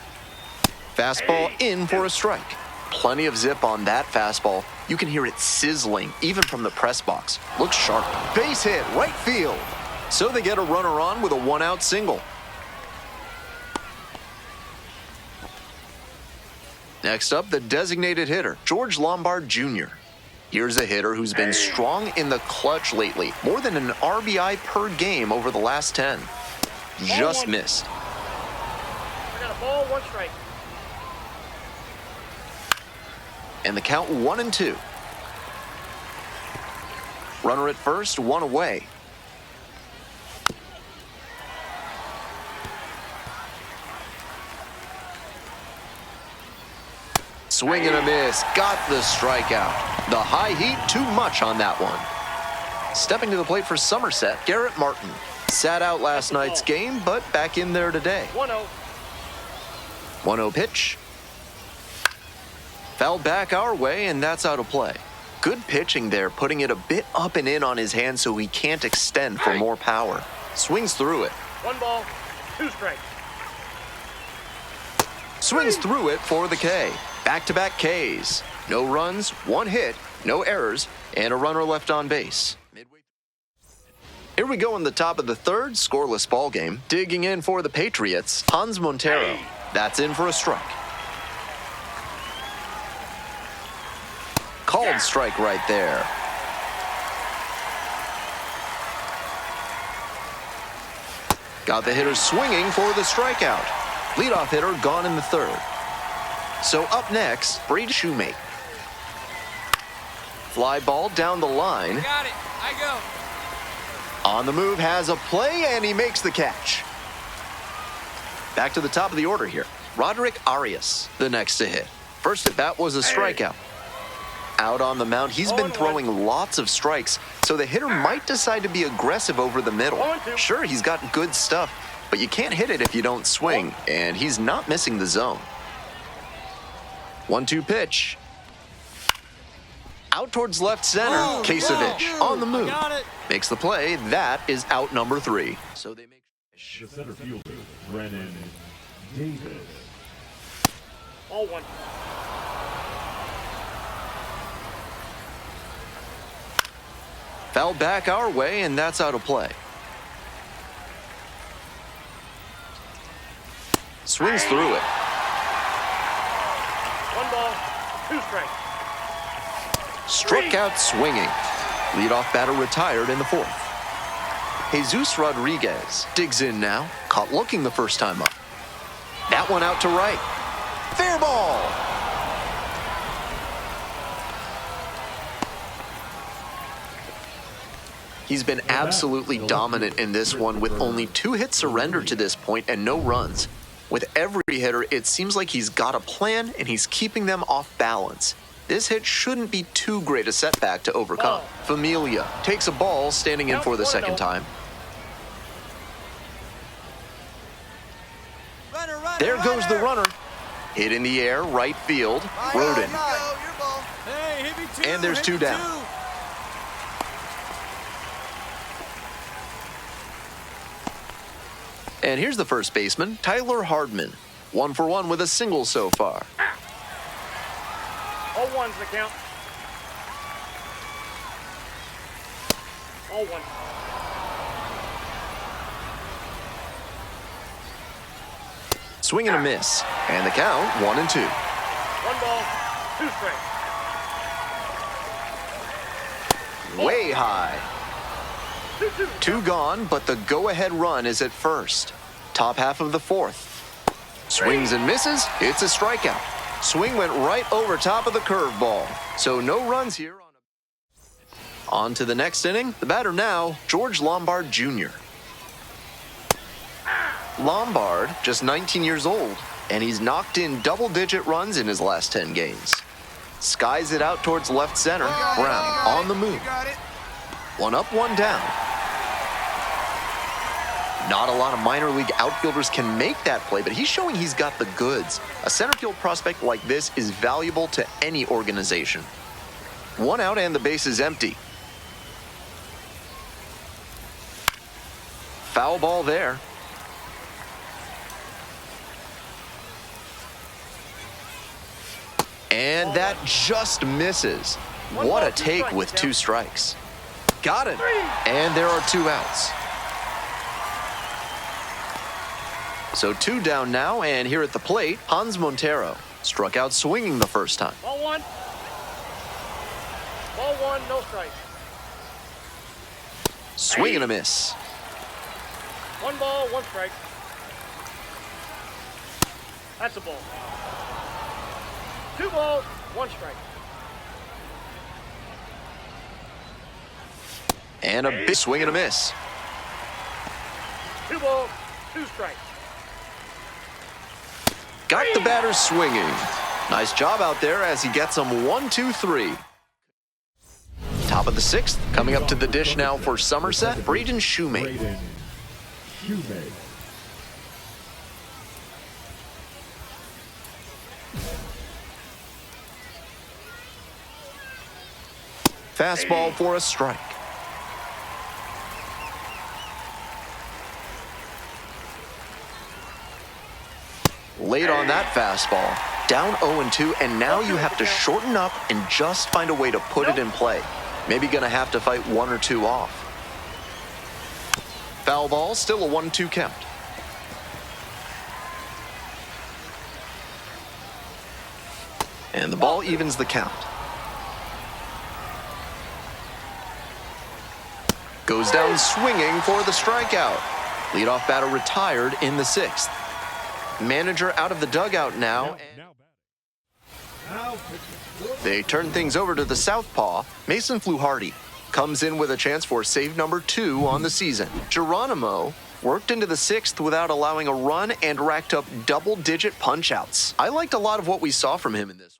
Speaker 3: Fastball in for a strike. Plenty of zip on that fastball. You can hear it sizzling even from the press box. Looks sharp. Base hit, right field. So they get a runner on with a 1-out single. Next up, the designated hitter, George Lombard Jr. Here's a hitter who's been strong in the clutch lately. More than an RBI per game over the last 10. Just missed.
Speaker 4: I got a ball, 1 strike.
Speaker 3: And the count 1-2. Runner at first, 1 away. Swing and a miss, got the strikeout. The high heat, too much on that one. Stepping to the plate for Somerset, Garrett Martin. Sat out last night's game, but back in there today.
Speaker 4: 1-0.
Speaker 3: 1-0 pitch. Fouled back our way, and that's out of play. Good pitching there, putting it a bit up and in on his hand so he can't extend for more power. Swings through it.
Speaker 4: 1 ball, 2 strikes.
Speaker 3: Swings through it for the K. Back-to-back Ks. No runs, 1 hit, no errors, and a runner left on base. Here we go in the top of the third, scoreless ball game. Digging in for the Patriots, Hans Montero. That's in for a strike. Called strike right there. Got the hitter swinging for the strikeout. Leadoff hitter gone in the third. So up next, Brady Shoemate. Fly ball down the line.
Speaker 6: Got it. I go.
Speaker 3: On the move, has a play, and he makes the catch. Back to the top of the order here. Roderick Arias, the next to hit. First at bat was a strikeout. Out on the mound, he's been throwing lots of strikes, so the hitter might decide to be aggressive over the middle. Sure, he's got good stuff, but you can't hit it if you don't swing, and he's not missing the zone. 1-2 pitch. Out towards left center, Kasevich on the move. Makes the play. That is out number 3. So they make
Speaker 5: The center fielder, Brennan Davis.
Speaker 4: All 1.
Speaker 3: Foul back our way, and that's out of play. Swings through it.
Speaker 4: 1 ball, 2 strikes.
Speaker 3: Struck out swinging. Leadoff batter retired in the 4th. Jesus Rodriguez digs in now. Caught looking the first time up. That one out to right. Fair ball. He's been absolutely dominant in this one with only 2 hits surrendered to this point and no runs. With every hitter, it seems like he's got a plan and he's keeping them off balance. This hit shouldn't be too great a setback to overcome. Familia takes a ball standing in for the second time.
Speaker 6: Runner, runner,
Speaker 3: There goes the runner. Hit in the air, right field. Rodin.
Speaker 6: Hey, hit me too.
Speaker 3: And there's
Speaker 6: hit
Speaker 3: 2
Speaker 6: me
Speaker 3: down.
Speaker 6: too.
Speaker 3: And here's the first baseman, Tyler Hardman. 1 for 1 with a single so far.
Speaker 4: All ones the count. All ones.
Speaker 3: Swing and a miss. And the count, 1-2.
Speaker 4: 1 ball, 2 strikes.
Speaker 3: Way high.
Speaker 4: 2-2.
Speaker 3: 2 gone, but the go-ahead run is at first. Top half of the 4th. Swings and misses. It's a strikeout. Swing went right over top of the curveball. So no runs here. On to the next inning. The batter now, George Lombard Jr. Lombard, just 19 years old, and he's knocked in double-digit runs in his last 10 games. Skies it out towards left center. Brown on the move. 1 up, 1 down. Not a lot of minor league outfielders can make that play, but he's showing he's got the goods. A center field prospect like this is valuable to any organization. 1 out and the base is empty. Foul ball there. And that just misses. What a take with 2 strikes. Got it. And there are 2 outs. So 2 down now, and here at the plate, Hans Montero struck out swinging the first time.
Speaker 4: Ball 1. Ball 1, no strikes.
Speaker 3: Swing and a miss.
Speaker 4: 1 ball, 1 strike. That's a ball. 2 balls, 1 strike.
Speaker 3: And a big swing and a miss.
Speaker 4: 2 balls, 2 strikes.
Speaker 3: Got the batter swinging. Nice job out there as he gets him 1-2-3. Top of the 6th, coming up to the dish now for Somerset, Braden Shoemate.
Speaker 5: Braden Shoemate.
Speaker 3: Fastball for a strike. Late on that fastball. Down 0-2, and now you have to shorten up and just find a way to put it in play. Maybe gonna have to fight 1 or 2 off. Foul ball, still a 1-2 count. And the ball evens the count. Goes down swinging for the strikeout. Leadoff batter retired in the 6th. Manager out of the dugout now. They turn things over to the southpaw. Mason Fluharty comes in with a chance for save number 2 on the season. Geronimo worked into the 6th without allowing a run and racked up double-digit punch-outs. I liked a lot of what we saw from him in this one.